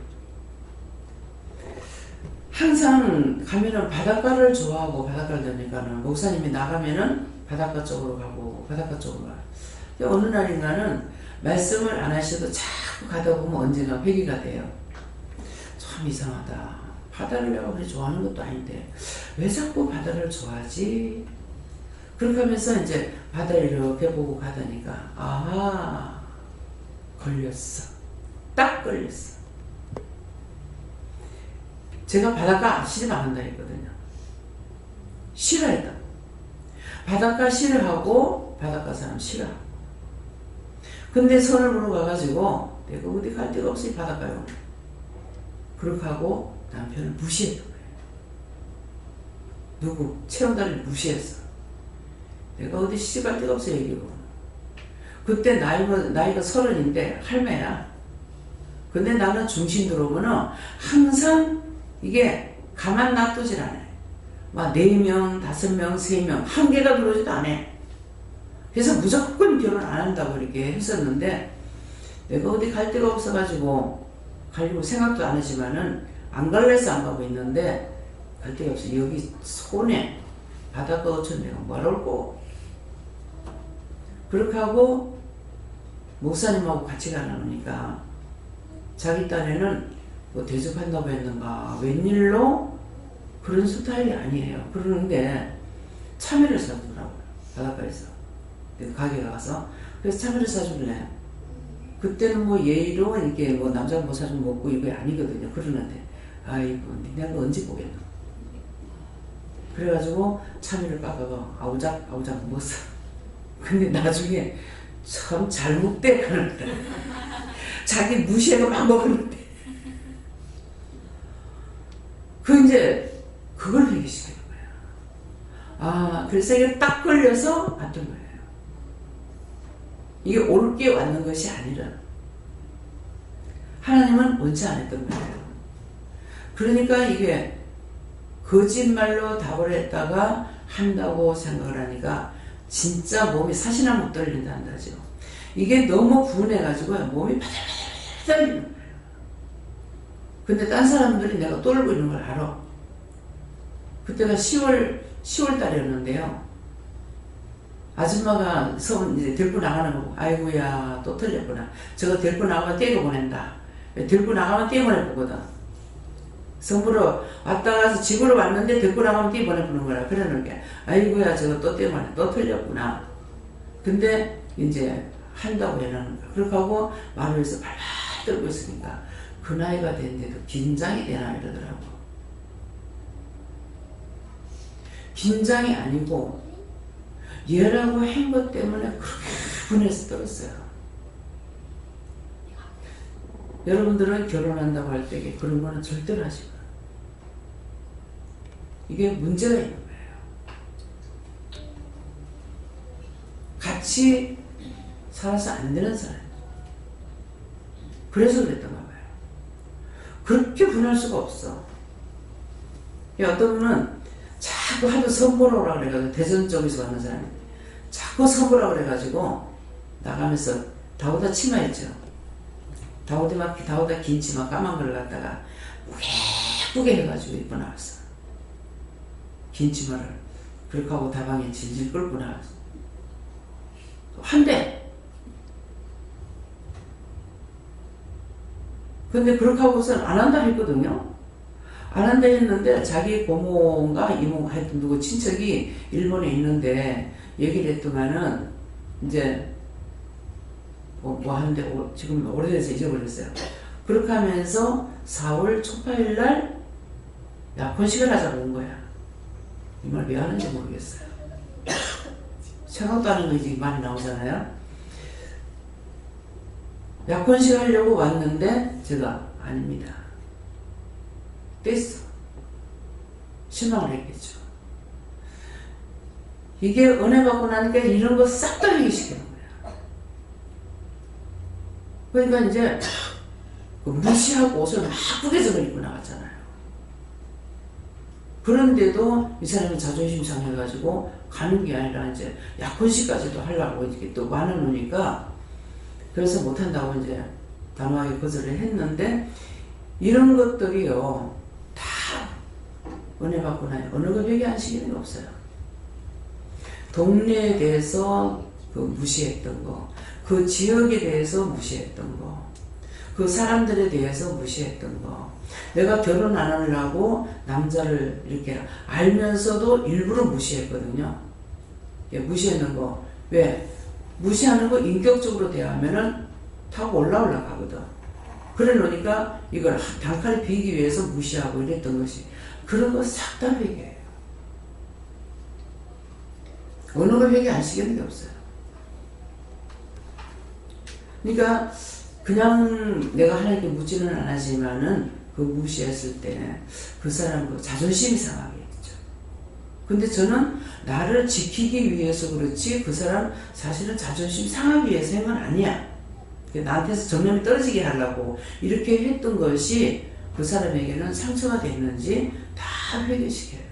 항상 가면은 바닷가를 좋아하고 바닷가를 다니까는 목사님이 나가면은 바닷가 쪽으로 가고 바닷가 쪽으로 가요. 어느 날인가는 말씀을 안 하셔도 자꾸 가다 보면 언젠가 회개가 돼요. 참 이상하다. 바다를 내가 그리 좋아하는 것도 아닌데 왜 자꾸 바다를 좋아하지? 그렇게 하면서 이제 바다를 이렇게 보고 가다니까 아, 걸렸어. 딱 걸렸어. 제가 바닷가 싫어 안 한다 했거든요. 싫어했다. 바닷가 싫어하고 바닷가 사람 싫어하고. 근데 선을 보러 가가지고 내가 어디 갈 데가 없이 바닷가에 오네. 그렇게 하고 남편을 무시했던 거예요. 누구? 채용다리를 무시했어. 내가 어디 시집갈 데가 없어 얘기고. 그때 나이가 30인데 할매야. 근데 나는 중심 들어오면은 항상 이게 가만 놔두질 않아요. 막 4명, 5명, 3명 한 개가 들어오지도 않아. 그래서 무조건 결혼 안 한다고 이렇게 했었는데 내가 어디 갈 데가 없어가지고 가려고 생각도 안 하지만은 안 갈래서 안 가고 있는데 할 데가 없어. 여기 손에 바닷가 어촌 내가 뭐랄고. 그렇게 하고 목사님하고 같이 가려니까 자기 딴에는 뭐 대접한다고 했는가 웬일로 그런 스타일이 아니에요. 그러는데 참외를 사주더라고요. 바닷가에서 가게 가서. 그래서 참외를 사줄래. 그때는 뭐 예의로 이렇게 뭐 남자가 뭐 사주면 먹고 이거 아니거든요. 그러는데 아이고 내가 언제 보겠노. 그래가지고 참외를 깎아가 아우작 먹었어. 근데 나중에 참 잘 먹대 그러는데 자기 무시해서 막 먹었는데 그 이제 그걸 회개시키는 거야. 아 그래서 이게 딱 걸려서 왔던 거예요. 이게 옳게 왔는 것이 아니라 하나님은 원치 않았던 거예요. 그러니까 이게 거짓말로 답을 했다가 한다고 생각을 하니까 진짜 몸이 사시나 못 떨린다 한다죠. 이게 너무 분해가지고 몸이 바들바들 떨리는 거예요. 근데 딴 사람들이 내가 떨고 있는 걸 알아. 그때가 10월 달이었는데요. 아줌마가 이제 데리고 나가는 거고, 아이고야, 또 틀렸구나. 저거 데리고 나가면 떼고 보낸다. 데리고 나가면 떼고 보내보거든. 성부로 왔다 가서 집으로 왔는데 데리고 나가면 떼고 보내보는 거라. 그러는 게, 아이고야, 저거 또 떼고 보내. 또 틀렸구나. 근데 이제 한다고 해라는 거야. 그렇게 하고 마루에서 발발 떨고 있으니까 그 나이가 됐는데도 긴장이 되나 이러더라고. 긴장이 아니고 얘라고 한 것 때문에 그렇게 분해서 떨었어요. 여러분들은 결혼한다고 할 때 그런 거는 절대로 하지 마. 이게 문제가 있는 거예요. 같이 살아서 안 되는 사람. 그래서 그랬던가 봐요. 그렇게 분할 수가 없어. 어떤 분은 자꾸 하도 선보러 오라 그래가지고 대전 쪽에서 왔는 사람이 자꾸 선보라 그래가지고 나가면서 다우다 치마 있죠. 다우다 긴 치마 까만 걸 갖다가 예쁘게 해가지고 입고 나왔어. 긴 치마를 그렇게 하고 다방에 질질 끌고 나왔어. 한대. 근데 그렇게 하고서는 안 한다 했거든요. 안 한다 했는데 자기 고모인가 이모가 하여튼 누구 친척이 일본에 있는데 얘기를 했더만은 이제 뭐 하는데 지금 오래돼서 잊어버렸어요. 그렇게 하면서 4월 초파일 날 약혼식을 하자고 온 거야. 이 말 왜 하는지 모르겠어요. 생각도 하는 거 이제 많이 나오잖아요. 약혼식 하려고 왔는데 제가 아닙니다. 뺐어. 실망을 했겠죠. 이게 은혜 받고 나니까 이런 거 싹 다 회개시키는 거야. 그러니까 이제 무시하고 옷을 막 구겨서 입고 나갔잖아요. 그런데도 이 사람이 자존심 상해가지고 가는 게 아니라 이제 약혼식까지도 하려고 이렇게 또 많아놓으니까 그래서 못한다고 이제 단호하게 거절을 했는데 이런 것들이요 다 은혜 받고 나요. 어느 것 회개 안 시키는 게 없어요. 동네에 대해서 그 무시했던 거, 그 지역에 대해서 무시했던 거, 그 사람들에 대해서 무시했던 거, 내가 결혼 안 하려고 남자를 이렇게 알면서도 일부러 무시했거든요. 무시하는 거. 왜? 무시하는 거 인격적으로 대하면은 타고 올라오려고 하거든. 그래 놓으니까 이걸 단칼에 비기 위해서 무시하고 이랬던 것이 그런 거 싹 다 회개해요. 어느 걸 회개 안 시키는 게 없어요. 그러니까 그냥 내가 하나님께 묻지는 않았지만은 그 무시했을 때 그 사람 그 자존심이 상하겠죠. 근데 저는 나를 지키기 위해서 그렇지 그 사람 사실은 자존심 상하기 위해서 한 건 아니야. 나한테서 정념이 떨어지게 하려고 이렇게 했던 것이 그 사람에게는 상처가 됐는지 다 회개시켜요.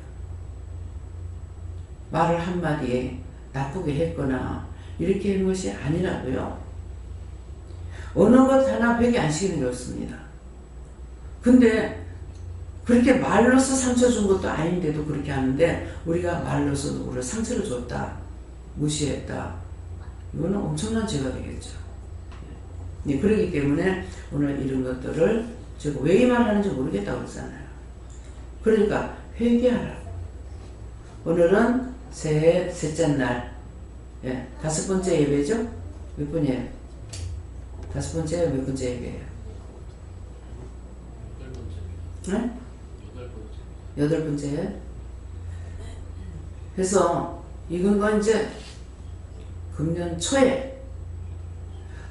말을 한마디에 나쁘게 했거나 이렇게 한 것이 아니라고요. 어느 것 하나 회개 안 시키는 게 없습니다. 근데 그렇게 말로서 상처 준 것도 아닌데도 그렇게 하는데 우리가 말로서 누구를 상처를 줬다, 무시했다, 이거는 엄청난 죄가 되겠죠. 네, 그렇기 때문에 오늘 이런 것들을 제가 왜 이 말 하는지 모르겠다고 그러잖아요. 그러니까 회개하라. 오늘은 새해 셋째 날, 예, 5번째 예배죠? 몇 번이에요? 5번째, 몇 번째 예배예요? 8번째. 네? 8번째. 8번째. 그래서 이건 건 이제 금년 초에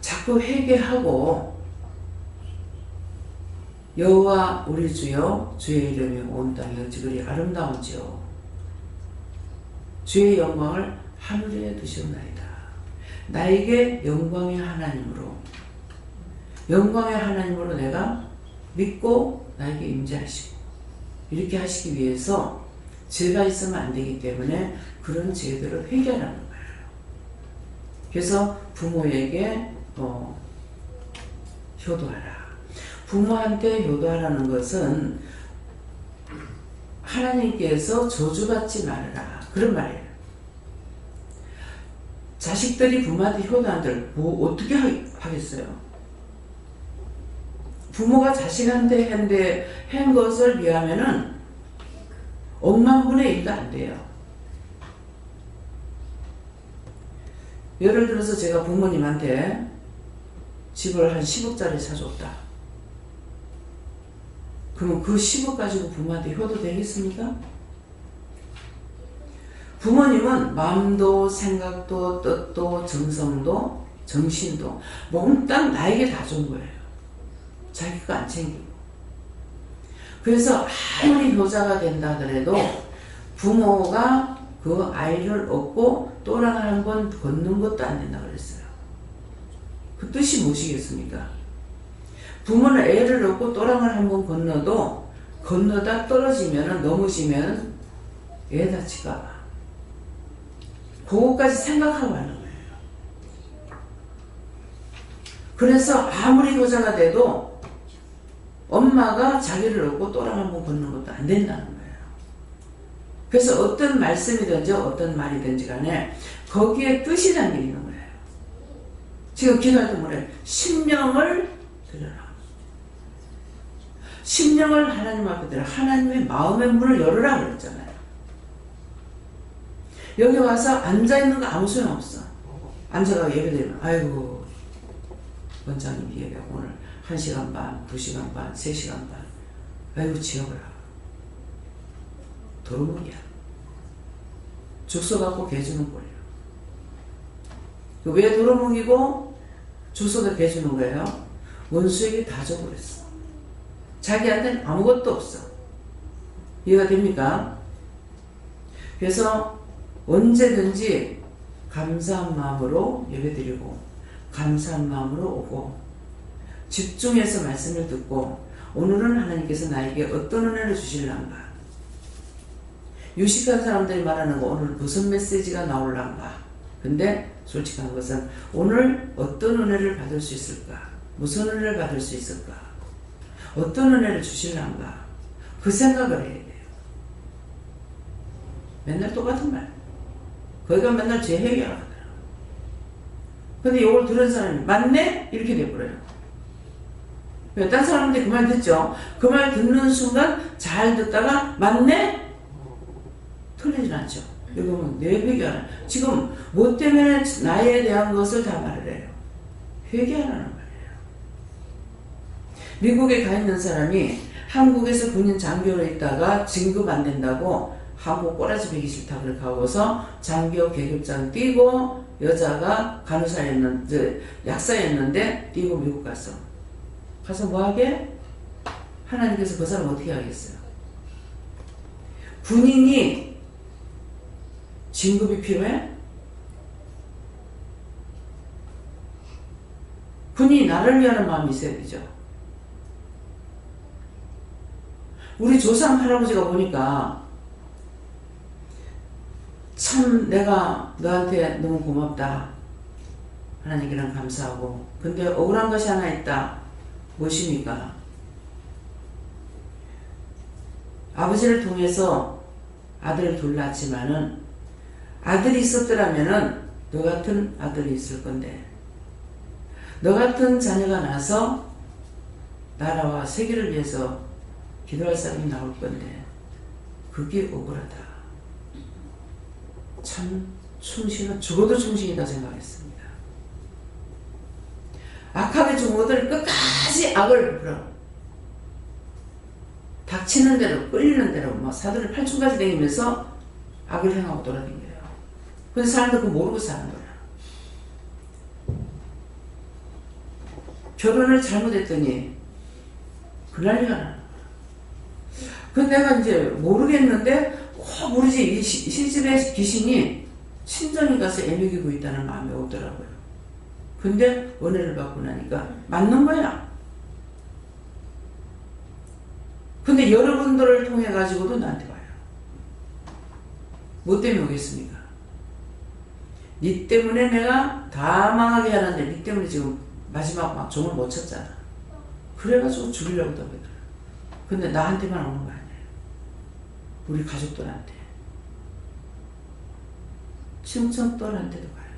자꾸 회개하고 여호와 우리 주여 주의 이름이 온 땅에 어찌 그리 아름다운지요. 주의 영광을 하늘에 두시옵나이다. 나에게 영광의 하나님으로 내가 믿고 나에게 임재하시고 이렇게 하시기 위해서 죄가 있으면 안 되기 때문에 그런 죄들을 회개하라는 거예요. 그래서 부모에게 효도하라. 부모한테 효도하라는 것은 하나님께서 저주받지 말아라 그런 말이에요. 자식들이 부모한테 효도한들 뭐 어떻게 하겠어요? 부모가 자식한테 한 것을 비하면은 억만분의 1도 안 돼요. 예를 들어서 제가 부모님한테 집을 한 10억짜리 사줬다. 그러면 그 10억 가지고 부모한테 효도 되겠습니까? 부모님은 마음도 생각도 뜻도 정성도 정신도 몽땅 나에게 다 준 거예요. 자기가 안 챙기고. 그래서 아무리 효자가 된다 그래도 부모가 그 아이를 얻고 또랑을 한번 걷는 것도 안 된다 그랬어요. 그 뜻이 무엇이겠습니까? 부모는 애를 얻고 또랑을 한번 건너다 떨어지면 넘어지면 애 다칠까봐 그거까지 생각하고 하는 거예요. 그래서 아무리 효자가 돼도 엄마가 자기를 얻고 또랑 한번 걷는 것도 안 된다는 거예요. 그래서 어떤 말씀이든지 어떤 말이든지 간에 거기에 뜻이 담겨 있는 거예요. 지금 기도할 때 뭐래? 심령을 들여라. 심령을 하나님 앞에 들여 하나님의 마음의 문을 열으라 그랬잖아요. 여기 와서 앉아있는 거 아무 소용없어. 앉아가 예배드리면 아이고 원장님 예배 오늘 1시간 반, 2시간 반, 3시간 반 아이고 지어보라. 도루묵이야. 죽서 갖고 개주는 꼴이야. 왜 도루묵이고 죽서도 개주는 거예요? 원수에게 다 줘버렸어. 자기한테는 아무것도 없어. 이해가 됩니까? 그래서 언제든지 감사한 마음으로 예배드리고 감사한 마음으로 오고 집중해서 말씀을 듣고 오늘은 하나님께서 나에게 어떤 은혜를 주실란가. 유식한 사람들이 말하는 거 오늘 무슨 메시지가 나올란가. 근데 솔직한 것은 오늘 어떤 은혜를 받을 수 있을까. 무슨 은혜를 받을 수 있을까. 어떤 은혜를 주실란가. 그 생각을 해야 돼요. 맨날 똑같은 말. 거기가 맨날 제 해결하더라. 근데 이걸 들은 사람이 맞네? 이렇게 돼버려요. 딴 사람한테 그 말 듣죠? 그 말 듣는 순간 잘 듣다가 맞네? 틀리진 않죠. 이거는 내 회개하라. 지금 뭐 때문에 나에 대한 것을 다 말을 해요. 회개하라는 말이에요. 미국에 가 있는 사람이 한국에서 군인 장교로 있다가 진급 안 된다고 한국 꼬라지 베기 싫다 그렇게 하고서 장교 계급장 뛰고 여자가 간호사였는데 약사였는데 뛰고 미국 갔어. 가서 뭐하게? 하나님께서 그 사람 어떻게 하겠어요? 군인이 진급이 필요해? 군인이 나를 위하는 마음이 있어야 되죠. 우리 조상 할아버지가 보니까 참 내가 너한테 너무 고맙다. 하나님께랑 감사하고. 근데 억울한 것이 하나 있다. 무엇입니까? 아버지를 통해서 아들을 둘 낳지만은 아들이 있었더라면은 너 같은 아들이 있을 건데 너 같은 자녀가 나서 나라와 세계를 위해서 기도할 사람이 나올 건데 그게 억울하다. 참 충신은 죽어도 충신이다 생각했습니다. 악하게 죽은 것들을 끝까지 악을 베풀어 닥치는 대로 끌리는 대로 뭐 사도를 8층까지 다니면서 악을 행하고 돌아다녀요. 그래서 사람들 그거 모르고 사는 거야. 결혼을 잘못했더니 그 난리가 나는 거야. 근데 내가 이제 모르겠는데 모르지 이 시집의 귀신이 친정에 가서 애먹이고 있다는 마음이 오더라고요. 근데 은혜를 받고 나니까 맞는 거야. 근데 여러분들을 통해 가지고도 나한테 와요. 뭐 때문에 오겠습니까? 니 때문에 내가 다 망하게 하는데 니 때문에 지금 마지막 막 종을 못 쳤잖아. 그래가지고 죽이려고 하더라고요. 근데 나한테만 오는 거 아니에요. 우리 가족들한테. 친척들한테도 가요.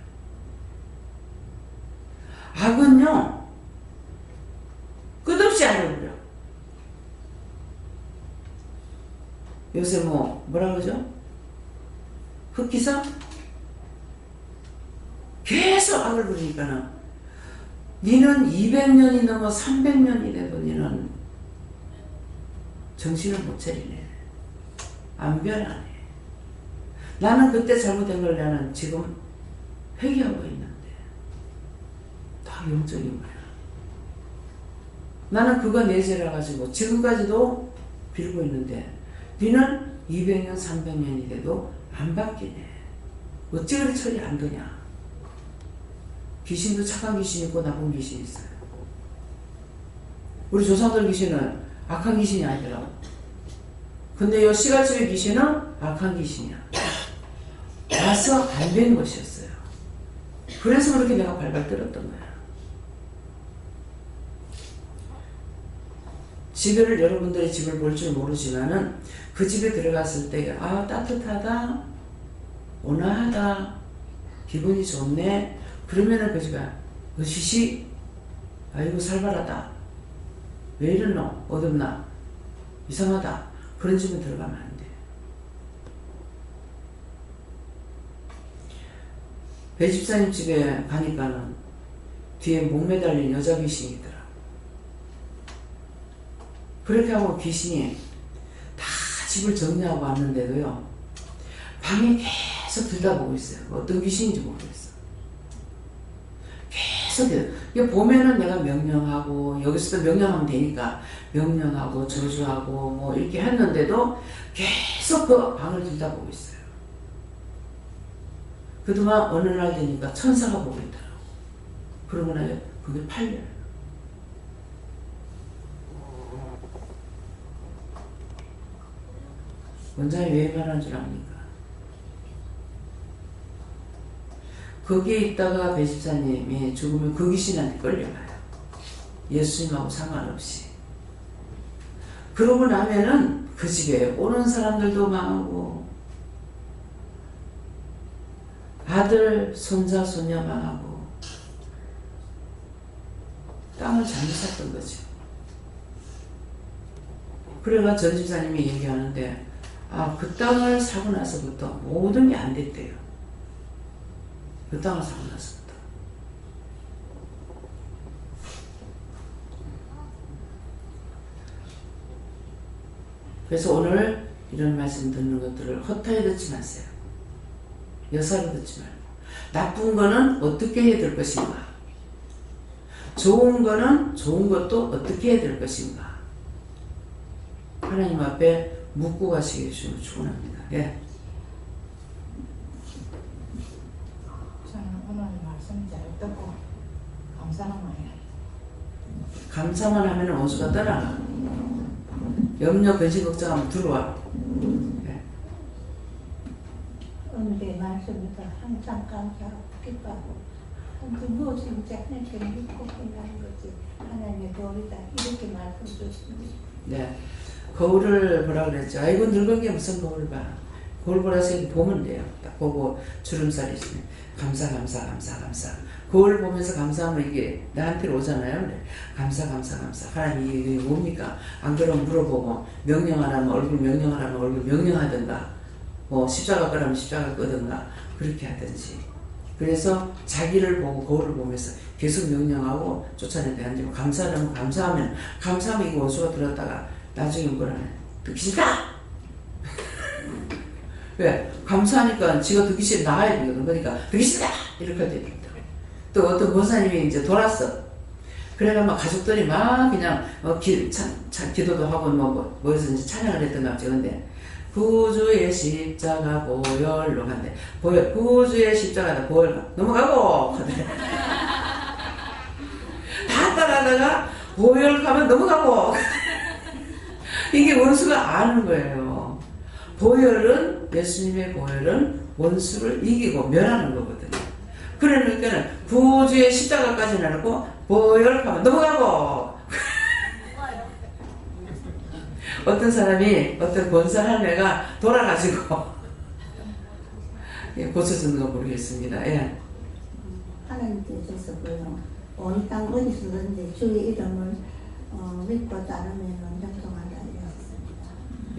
악은요 끝없이 악을 부려. 요새 뭐라 그러죠? 흑기사? 계속 악을 부리니까는 니는 200년이 넘어 300년이 돼도 니는 정신을 못 차리네. 안 변하네. 나는 그때 잘못된 걸 나는 지금 회개하고 있는데 다 영적인 거야. 나는 그거 내재라 가지고 지금까지도 빌고 있는데 니는 200년 300년이 돼도 안 바뀌네. 어찌 그리 처리 안 되냐. 귀신도 착한 귀신이 있고 나쁜 귀신이 있어요. 우리 조상들 귀신은 악한 귀신이 아니더라고. 근데 이 시가집의 귀신은 악한 귀신이야. 와서 안 된 것이었어요. 그래서 그렇게 내가 발발 떨었던 거야. 집을 여러분들이 집을 볼 줄 모르지만은 그 집에 들어갔을 때 따뜻하다, 온화하다, 기분이 좋네. 그러면은 그 집에 으시시 아이고 살벌하다. 왜 이러노? 어둡나? 이상하다. 그런 집에 들어가면 안 돼. 배 집사님 집에 가니까는 뒤에 목 매달린 여자 귀신이 있더라. 그렇게 하고 귀신이 다 집을 정리하고 왔는데도요 방에 계속 들여다보고 있어요. 어떤 귀신인지 모르겠어. 계속 이거 보면은 내가 명령하고 여기서도 명령하면 되니까 명령하고 저주하고 뭐 이렇게 했는데도 계속 그 방을 들여다보고 있어요. 그동안 어느 날 되니까 천사가 보고 있더라고. 그러고 나서 그게 팔려요. 원장이 왜 말하는 줄 압니까? 거기에 있다가 배 집사님이 죽으면 그 귀신한테 끌려가요. 예수님하고 상관없이. 그러고 나면은 그 집에 오는 사람들도 망하고 아들, 손자, 손녀 망하고 땅을 잘못 샀던 거죠. 그래가 전 집사님이 얘기하는데 그 땅을 사고 나서부터 모든 게 안 됐대요. 그 땅을 사고 나서부터. 그래서 오늘 이런 말씀 듣는 것들을 허타에 듣지 마세요. 여사로 듣지 말고. 나쁜 거는 어떻게 해야 될 것인가? 좋은 거는 좋은 것도 어떻게 해야 될 것인가? 하나님 앞에 묻고 가시게 해주시면 축원합니다. 예. 저는 오늘 말씀 잘 듣고 감사만 해요. 감사만 하면 원수가 떠나가. 염려, 근심, 걱정하면 들어와. 예. 오늘의 말씀에서 항상 감사하고 기뻐하고 무엇을 자기한테 믿고 끝나는 거지 하나님의 도리다 이렇게 말씀 주십니다. 네. 거울을 보라 그랬죠. 아이고 늙은 게 무슨 거울 봐. 거울 보라서 이렇게 보면 돼요. 딱 보고 주름살이 있으면 감사. 거울 보면서 감사하면 이게 나한테로 오잖아요. 그래. 감사. 하나님 이게 뭡니까? 안 그러면 물어보고 명령하라면 얼굴 명령하라면 얼굴 명령하든가 뭐 십자가 끄라면 십자가 끄든가 그렇게 하든지. 그래서 자기를 보고 거울을 보면서 계속 명령하고 쫓아내야 앉으면 감사하면 감사하면 이거 원수가 들었다가 나중에 뭐라네 듣기 싫다. 왜? 감사하니까 지가 듣기 싫으면 나가야 되거든. 그러니까 듣기 싫다 이렇게 해야 됩니다. 또 어떤 권사님이 이제 돌았어. 그래가 막 가족들이 막 그냥 기도도 하고 뭐해서 이제 찬양을 했던 것 같죠. 근데 구주의 십자가 보혈로 간대. 구주의 십자가다 보혈 넘어가고 다 따라가다가 보혈 가면 넘어가고 이게 원수가 아는 거예요. 보혈은 예수님의 보혈은 원수를 이기고 멸하는 거거든요. 그러니까 구주의 십자가까지는 안 하고 보혈 가면 넘어가고 어떤 사람이 어떤 권사 할매가 돌아가지고 예, 고쳐주는 거 모르겠습니다. 예. 하나님께서고요. 온 땅 어디서든지 주의 이름을 믿고 따르면 형통하다 이랬습니다.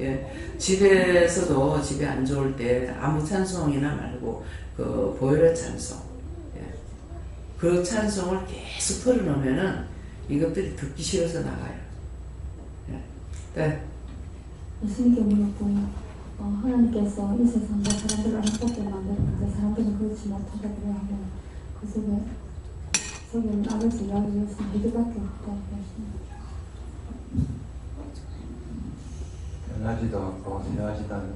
예, 집에서도 집에 안 좋을 때 아무 찬송이나 말고 그 보혈의 찬송, 예. 그 찬송을 계속 틀어놓으면은 이것들이 듣기 싫어서 나가요. 예. 네. 예수님께 물었고 하나님께서 이 세상과 사람들을 행복하게 만드는데 사람들은 그렇지 못하다고 하고 그 속에는 아버지 이야기에서 믿음밖에 없다고 하십니다. 변하지도 않고 변하지도 않는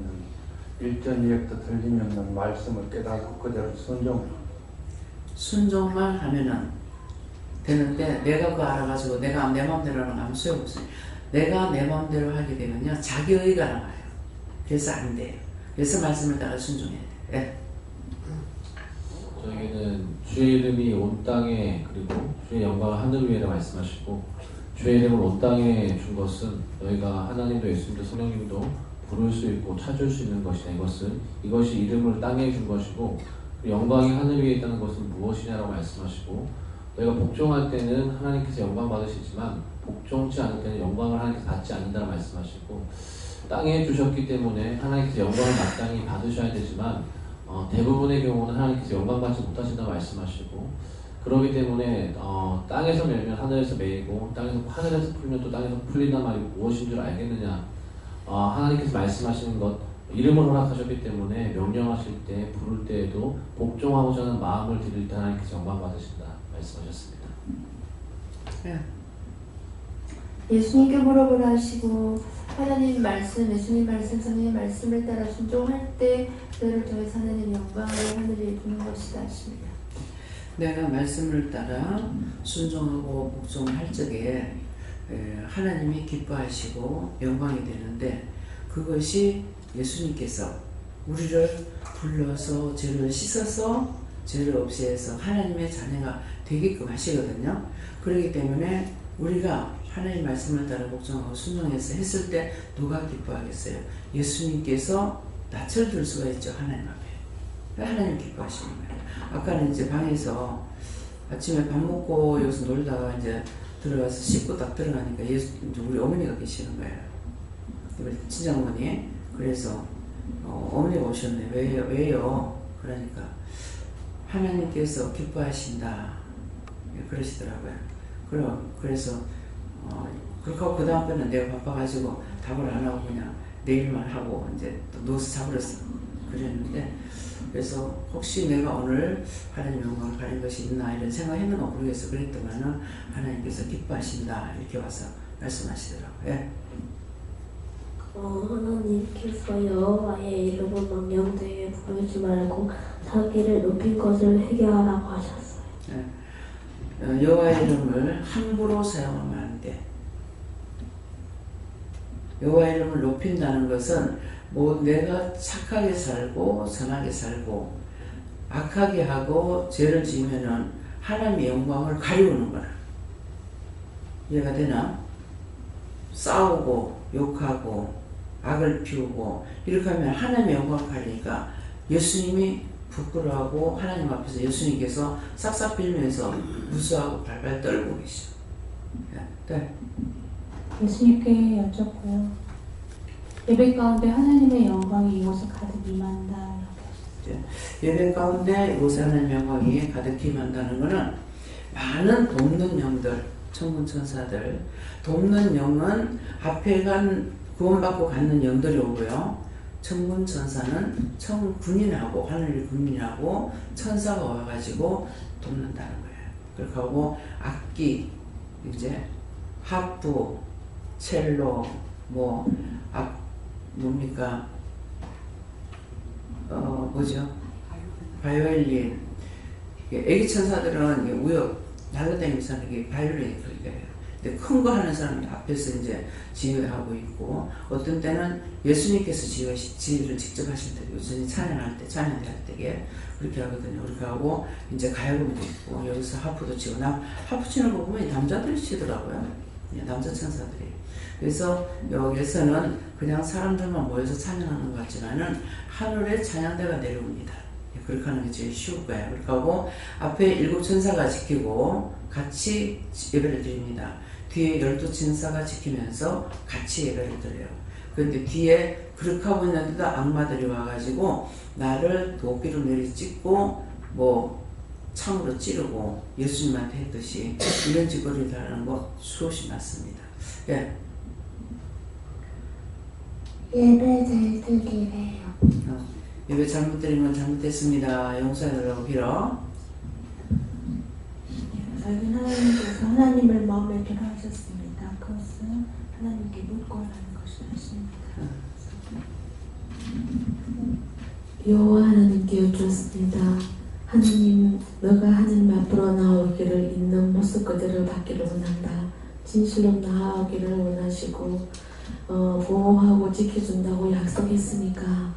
1전 2역도 틀림없는 말씀을 깨닫고 그대로 순종만 하면은 되는데 내가 그거 알아가지고 내가 내 마음대로 하는 거 아무 소용없어요. 내가 내 마음대로 하게 되면요 자기의가 나와요. 그래서 안 돼요. 그래서 말씀을 따라 순종해야 돼요. 예. 저에게는 주의 이름이 온 땅에 그리고 주의 영광을 하늘 위에라 말씀하시고 주의 이름을 온 땅에 준 것은 너희가 하나님도 예수님도 성령님도 부를 수 있고 찾을 수 있는 것이다. 이것이 이름을 땅에 준 것이고 영광이 하늘 위에 있다는 것은 무엇이냐라고 말씀하시고 너희가 복종할 때는 하나님께서 영광 받으시지만 복종치 않을 때는 영광을 하나님께서 받지 않는다고 말씀하시고 땅에 주셨기 때문에 하나님께서 영광을 마땅히 받으셔야 되지만 대부분의 경우는 하나님께서 영광 받지 못하신다고 말씀하시고 그렇기 때문에 땅에서 매면 하늘에서 매이고 하늘에서 풀면 또 땅에서 풀린단 말이 무엇인 줄 알겠느냐. 하나님께서 말씀하시는 것 이름을 허락하셨기 때문에 명령하실 때 부를 때에도 복종하고자 하는 마음을 드릴 때 하나님께서 영광 받으신다 말씀하셨습니다. 예. 예수님께 물어보라 하시고 하나님 말씀, 예수님 말씀, 성령의 말씀을 따라 순종할 때 너를 통해서 하나님의 영광을 하늘에 부는 것이다 하십니다. 내가 말씀을 따라 순종하고 복종할 적에 하나님이 기뻐하시고 영광이 되는데 그것이 예수님께서 우리를 불러서 죄를 씻어서 죄를 없애서 하나님의 자녀가 되게끔 하시거든요. 그렇기 때문에 우리가 하나님 말씀을 따라 복종하고 순종해서 했을 때 누가 기뻐하겠어요? 예수님께서 낯을 들 수가 있죠. 하나님 앞에. 하나님 기뻐하시는 거예요. 아까는 이제 방에서 아침에 밥 먹고 여기서 놀다가 이제 들어가서 씻고 딱 들어가니까 우리 어머니가 계시는 거예요. 우리 친정어머니. 그래서 어머니가 오셨네. 왜요? 그러니까 하나님께서 기뻐하신다. 그러시더라고요. 그래서 그렇게 하고 그 다음번에는 내가 바빠가지고 답을 안 하고 그냥 내일만 하고 이제 또 누워서 자버렸어. 그랬는데 그래서 혹시 내가 오늘 하나님 영광을 가린 것이 있나 이런 생각했는가 모르겠어. 그랬더니는 하나님께서 기뻐하신다 이렇게 와서 말씀하시더라고요. 예. 하나님께서 여호와의 이름을 망령되게 부르지 말고 자기를 높인 것을 회개하라고 하셨어요. 예. 여호와의 이름을 함부로 사용하면 안 돼. 여호와의 이름을 높인다는 것은 뭐 내가 착하게 살고 선하게 살고 악하게 하고 죄를 지으면은 하나님의 영광을 가리우는 거라. 이해가 되나? 싸우고 욕하고 악을 피우고 이렇게 하면 하나님의 영광을 가리니까 예수님이 부끄러워하고 하나님 앞에서 예수님께서 싹싹 빌면서 무수하고 발발 떨고 계셔. 네. 예수님께 여쭙고요. 예배 가운데 하나님의 영광이 이곳에 가득 임한다. 예배 가운데 이곳에 하나님의 영광이 가득 임한다는 것은 많은 돕는 영들, 천군 천사들, 돕는 영은 앞에 간 구원받고 갖는 영들이 오고요. 천군 천사는 천군인하고 하늘의 군인하고 천사가 와가지고 돕는다는 거예요. 그렇게 하고 악기, 이제 하프, 첼로, 뭡니까? 뭐죠? 바이올린. 애기 천사들은 우역 날아다니면서 이게 바이올린이 그러니까요. 근데 큰 거 하는 사람은 앞에서 이제 지휘하고 있고, 어떤 때는 예수님께서 지휘를 직접 하실 때, 요즘에 찬양할 때, 찬양할 때에 그렇게 하거든요. 그렇게 하고, 이제 가야금도 있고, 여기서 하프도 치고, 하프 치는 거 보면 남자들이 치더라고요. 남자 천사들이. 그래서 여기서는 그냥 사람들만 모여서 찬양하는 것 같지만은 하늘에 찬양대가 내려옵니다. 그렇게 하는 게 제일 쉬울 거예요. 그렇게 하고 앞에 7 천사가 지키고 같이 예배를 드립니다. 뒤에 12 천사가 지키면서 같이 예배를 드려요. 그런데 뒤에 그렇게 하고 있는데도 악마들이 와가지고 나를 도끼로 내리찍고 창으로 찌르고 예수님한테 했듯이 이런 짓거리를 하는 거 수없이 많습니다. 예. 예배 잘 드리래요. 예배 잘못 드린 건 잘못했습니다. 용서해달라고 빌어. 저희는 하나님께서 하나님을 마음에 들어 하셨습니다. 그것은 하나님께 묻고 하는 것이 맞습니다. 여호와 하나님께 여쭈었습니다. 하나님, 너가 하나님 앞으로 나오기를 있는 모습 그대로 받기를 원한다. 진실로 나아오기를 원하시고 보호하고 지켜준다고 약속했으니까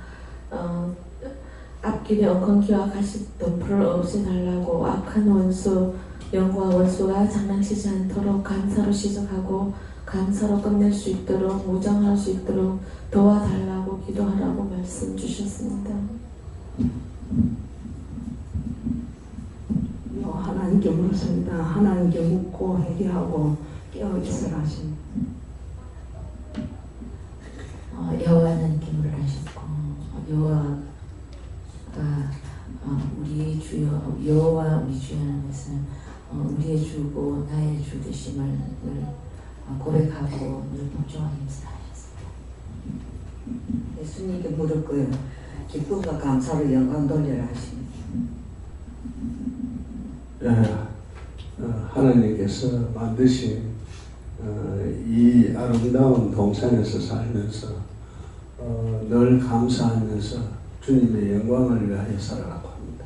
앞길에 엉겅퀴와 가시 덤불을 없애달라고 악한 원수, 영과 원수가 장난치지 않도록 감사로 시작하고 감사로 끝낼 수 있도록 무장할 수 있도록 도와달라고 기도하라고 말씀 주셨습니다. 하나님께 물었습니다. 하나님께 묻고 회개하고 깨어 있으라 하십니다. 여호와 하나님께 물을 하셨고 여호와가 우리의 주여 여호와 우리 주여 하나님께서는 우리의 주고 나의 주 되심을 고백하고 늘 복종하는 것을 하셨습니다. 예수님께 물었고요. 기쁨과 감사로 영광 돌려라 하십니다. 하나님께서 만드신 이 아름다운 동산에서 살면서 늘 감사하면서 주님의 영광을 위하여 살아가고 합니다.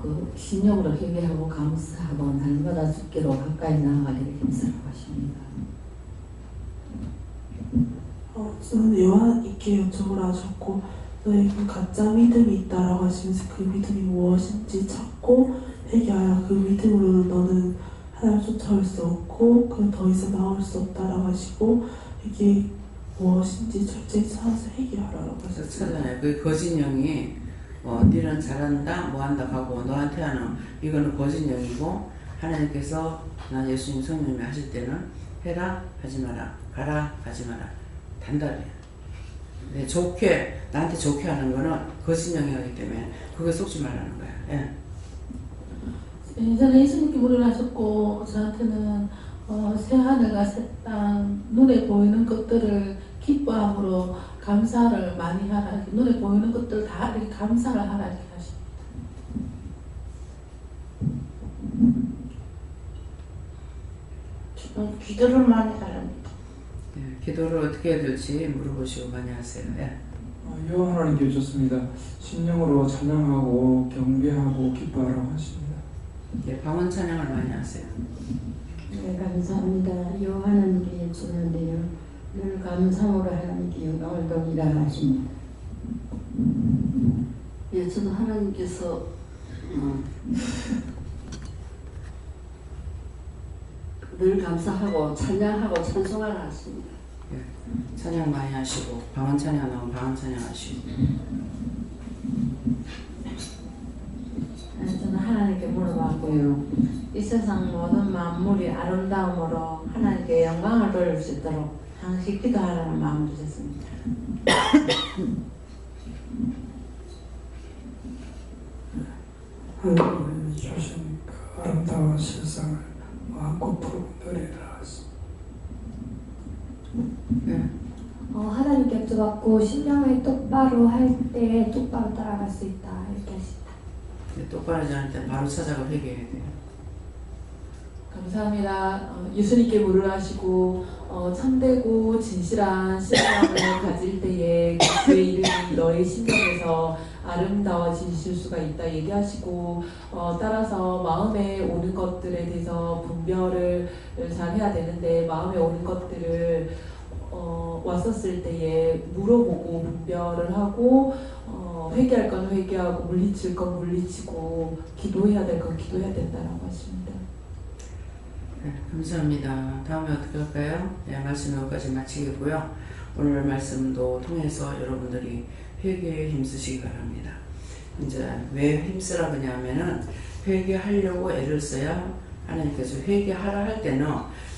그 신령으로 회개하고 감사하고 날마다 주께로 가까이 나아가기를 힘쓰라고 하십니다. 저는 요한님께 여쭤보라 하셨고 너의 그 가짜 믿음이 있다라고 하시면서 그 믿음이 무엇인지 찾고 회개하여 그 믿음으로는 너는 하나님을 쫓아올 수 없고 그 더 이상 나올 수 없다라고 하시고 이게 무엇인지 철저히 찾아서 회개하라고 하셨어요. 그 거짓 영이 너는 잘한다 뭐한다 하고 너한테 하는 이거는 거짓 영이고 하나님께서 난 예수님 성령님이 하실 때는 해라 하지 마라 가라 하지 마라 단단해. 네, 나한테 좋게 하는 거는 거짓 영이기 때문에 그거 속지 말라는 거야. 예. 예전에 예수님께 물을 하셨고 저한테는 새하늘과 새 땅 눈에 보이는 것들을 기뻐함으로 감사를 많이 하라. 눈에 보이는 것들 다 이렇게 감사를 하라 이렇게 하십니다. 저는 기도를 많이 하랍니다. 예, 기도를 어떻게 해야 될지 물어보시고 많이 하세요. 예. 여호와 하나님께 여쭙습니다. 심령으로 찬양하고 경배하고 기뻐하라고 하십니다. 예, 방언 찬양을 많이 하세요. 네, 감사합니다. 여호와 하나님께 여쭈는데요. 늘 감사함으로 하나님께 영광을 돌리라 하십니다. 예, 저는 하나님께서 늘 감사하고 찬양하고 찬송하라 하십니다. 예, 찬양 많이 하시고 방언 찬양 나오면 방언 찬양 하시고. 저는 하나님께 물어봤고요. 이 세상 모든 만물이 아름다움으로 하나님께 영광을 돌릴 수 있도록 항상 기도하라는 마음을 주셨습니다. 하나님이 주신 그 아름다운 세상을 마음껏 부르고 노래를 하십니다. 하나님께 여쭤봤고 신령을 똑바로 할 때 똑바로 따라갈 수 있다 이렇게 하시다. 똑바로 하지 않을 때 바로 찾아가 회개해야 돼요. 감사합니다. 예수님께 물을 하시고 참되고 진실한 신앙을 가질 때에 그의 이름이 너의 심령에서 아름다워지실 수가 있다 얘기하시고 따라서 마음에 오는 것들에 대해서 분별을 잘 해야 되는데 마음에 오는 것들을 왔었을 때에 물어보고 분별을 하고 회개할 건 회개하고 물리칠 건 물리치고 기도해야 될 건 기도해야 된다라고 하십니다. 네, 감사합니다. 다음에 어떻게 할까요? 네, 말씀 여기까지 마치겠고요. 오늘 말씀도 통해서 여러분들이 회개에 힘쓰시기 바랍니다. 이제 왜 힘쓰라 그러냐면은 회개하려고 애를 써야 하나님께서 회개하라 할 때는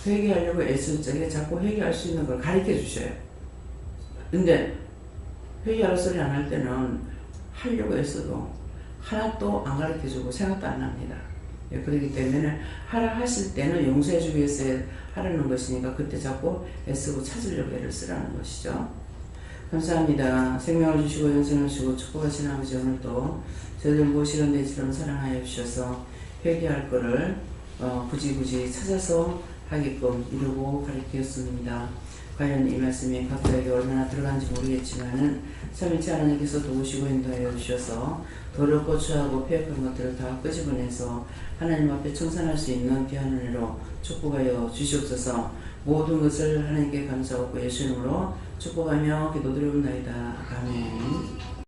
회개하려고 애쓰는 적에 자꾸 회개할 수 있는 걸 가르쳐 주셔요. 근데 회개하라 소리 안 할 때는 하려고 애써도 하나도 안 가르쳐 주고 생각도 안 합니다. 예, 그렇기 때문에 하라 하실 때는 용서해 주기 위해서 하라는 것이니까 그때 자꾸 애쓰고 찾으려고 애를 쓰라는 것이죠. 감사합니다. 생명을 주시고 영생을 주시고 축복하신 아버지, 오늘도 저희들 무엇이 이런 데처럼 사랑하여 주셔서 회개할 거를 굳이 찾아서 하게끔 이루고 가르치셨습니다. 과연 이 말씀이 각자에게 얼마나 들어간지 모르겠지만은 삼위일체 하나님께서 도우시고 인도하여 주셔서 더럽고 추하고 폐역한 것들을 다 끄집어내서 하나님 앞에 청산할 수 있는 귀한 은혜로 축복하여 주시옵소서. 모든 것을 하나님께 감사하고 예수 이름으로 축복하며 기도드리옵나이다. 아멘.